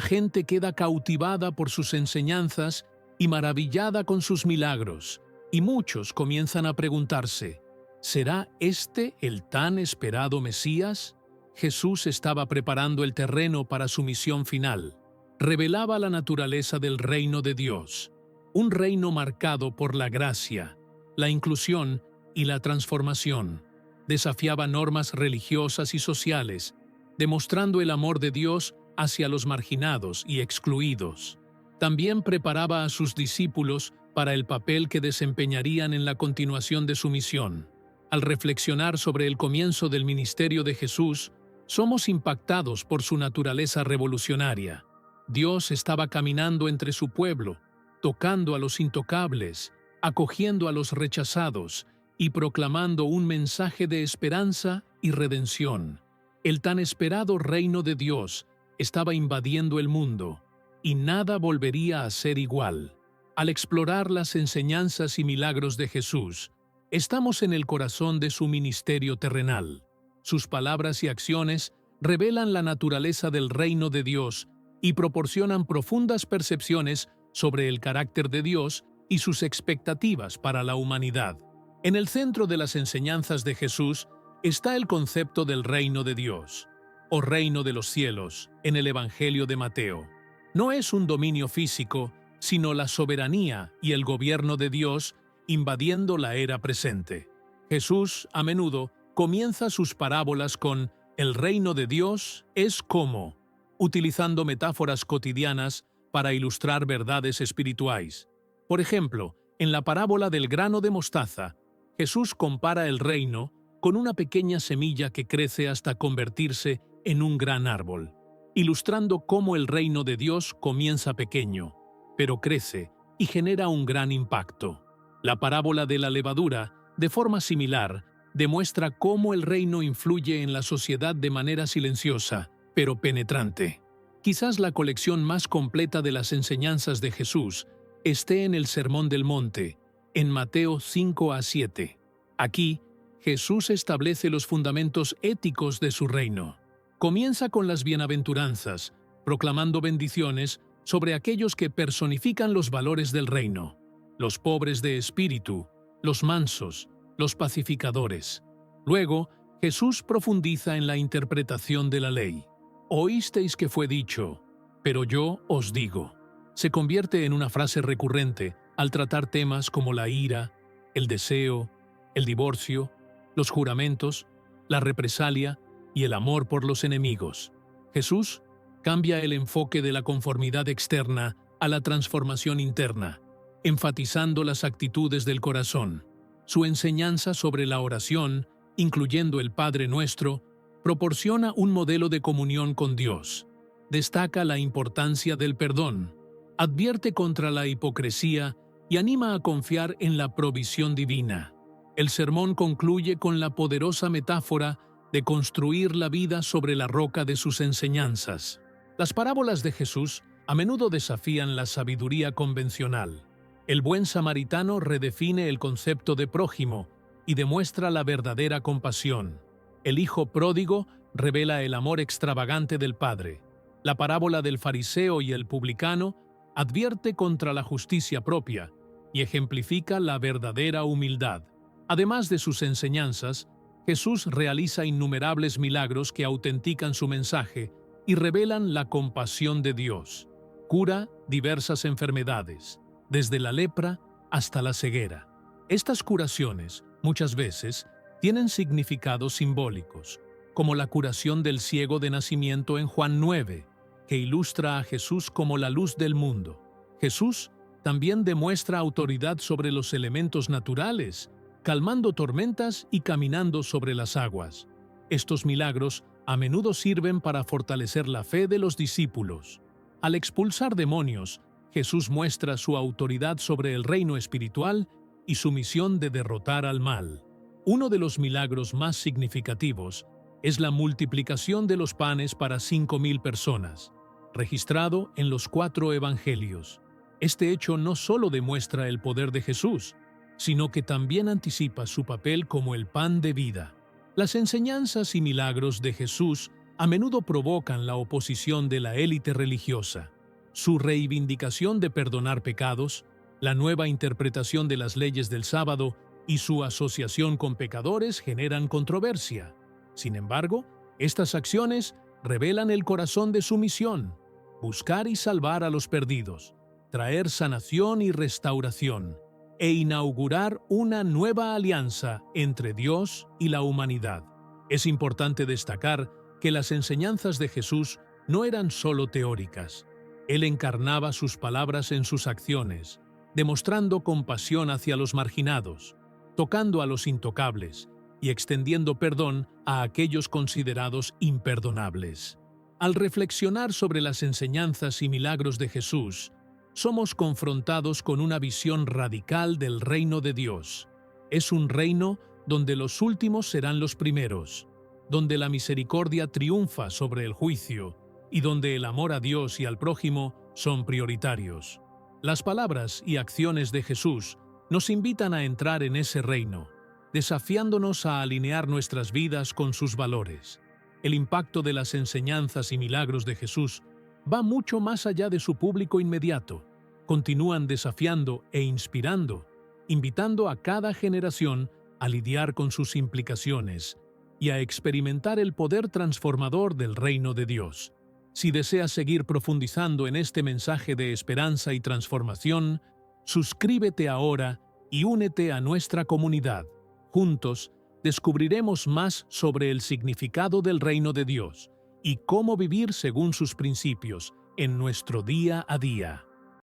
gente queda cautivada por sus enseñanzas y maravillada con sus milagros, y muchos comienzan a preguntarse: ¿será este el tan esperado Mesías? Jesús estaba preparando el terreno para su misión final. Revelaba la naturaleza del reino de Dios, un reino marcado por la gracia, la inclusión y la transformación. Desafiaba normas religiosas y sociales, demostrando el amor de Dios hacia los marginados y excluidos. También preparaba a sus discípulos para el papel que desempeñarían en la continuación de su misión. Al reflexionar sobre el comienzo del ministerio de Jesús, somos impactados por su naturaleza revolucionaria. Dios estaba caminando entre su pueblo, tocando a los intocables, acogiendo a los rechazados y proclamando un mensaje de esperanza y redención. El tan esperado reino de Dios estaba invadiendo el mundo, y nada volvería a ser igual. Al explorar las enseñanzas y milagros de Jesús, estamos en el corazón de su ministerio terrenal. Sus palabras y acciones revelan la naturaleza del reino de Dios y proporcionan profundas percepciones sobre el carácter de Dios y sus expectativas para la humanidad. En el centro de las enseñanzas de Jesús Está el concepto del reino de Dios, o reino de los cielos, en el Evangelio de Mateo. No es un dominio físico, sino la soberanía y el gobierno de Dios invadiendo la era presente. Jesús, a menudo, comienza sus parábolas con «el reino de Dios es como», utilizando metáforas cotidianas para ilustrar verdades espirituales. Por ejemplo, en la parábola del grano de mostaza, Jesús compara el reino con una pequeña semilla que crece hasta convertirse en un gran árbol, ilustrando cómo el reino de Dios comienza pequeño, pero crece y genera un gran impacto. La parábola de la levadura, de forma similar, demuestra cómo el reino influye en la sociedad de manera silenciosa, pero penetrante. Quizás la colección más completa de las enseñanzas de Jesús esté en el Sermón del Monte, en Mateo 5 a 7. Aquí, Jesús establece los fundamentos éticos de su reino. Comienza con las bienaventuranzas, proclamando bendiciones sobre aquellos que personifican los valores del reino, los pobres de espíritu, los mansos, los pacificadores. Luego, Jesús profundiza en la interpretación de la ley. Oísteis que fue dicho, pero yo os digo. Se convierte en una frase recurrente al tratar temas como la ira, el deseo, el divorcio, los juramentos, la represalia y el amor por los enemigos. Jesús cambia el enfoque de la conformidad externa a la transformación interna, enfatizando las actitudes del corazón. Su enseñanza sobre la oración, incluyendo el Padre Nuestro, proporciona un modelo de comunión con Dios. Destaca la importancia del perdón, advierte contra la hipocresía y anima a confiar en la provisión divina. El sermón concluye con la poderosa metáfora de construir la vida sobre la roca de sus enseñanzas. Las parábolas de Jesús a menudo desafían la sabiduría convencional. El buen samaritano redefine el concepto de prójimo y demuestra la verdadera compasión. El hijo pródigo revela el amor extravagante del Padre. La parábola del fariseo y el publicano advierte contra la justicia propia y ejemplifica la verdadera humildad. Además de sus enseñanzas, Jesús realiza innumerables milagros que autentican su mensaje y revelan la compasión de Dios. Cura diversas enfermedades, desde la lepra hasta la ceguera. Estas curaciones, muchas veces, tienen significados simbólicos, como la curación del ciego de nacimiento en Juan 9, que ilustra a Jesús como la luz del mundo. Jesús también demuestra autoridad sobre los elementos naturales, calmando tormentas y caminando sobre las aguas. Estos milagros a menudo sirven para fortalecer la fe de los discípulos. Al expulsar demonios, Jesús muestra su autoridad sobre el reino espiritual y su misión de derrotar al mal. Uno de los milagros más significativos es la multiplicación de los panes para 5,000 personas, registrado en los 4 evangelios. Este hecho no solo demuestra el poder de Jesús, sino que también anticipa su papel como el pan de vida. Las enseñanzas y milagros de Jesús a menudo provocan la oposición de la élite religiosa. Su reivindicación de perdonar pecados, la nueva interpretación de las leyes del sábado y su asociación con pecadores generan controversia. Sin embargo, estas acciones revelan el corazón de su misión: buscar y salvar a los perdidos, traer sanación y restauración, e inaugurar una nueva alianza entre Dios y la humanidad. Es importante destacar que las enseñanzas de Jesús no eran solo teóricas. Él encarnaba sus palabras en sus acciones, demostrando compasión hacia los marginados, tocando a los intocables y extendiendo perdón a aquellos considerados imperdonables. Al reflexionar sobre las enseñanzas y milagros de Jesús, somos confrontados con una visión radical del reino de Dios. Es un reino donde los últimos serán los primeros, donde la misericordia triunfa sobre el juicio y donde el amor a Dios y al prójimo son prioritarios. Las palabras y acciones de Jesús nos invitan a entrar en ese reino, desafiándonos a alinear nuestras vidas con sus valores. El impacto de las enseñanzas y milagros de Jesús va mucho más allá de su público inmediato. Continúan desafiando e inspirando, invitando a cada generación a lidiar con sus implicaciones y a experimentar el poder transformador del reino de Dios. Si deseas seguir profundizando en este mensaje de esperanza y transformación, suscríbete ahora y únete a nuestra comunidad. Juntos, descubriremos más sobre el significado del reino de Dios y cómo vivir según sus principios en nuestro día a día.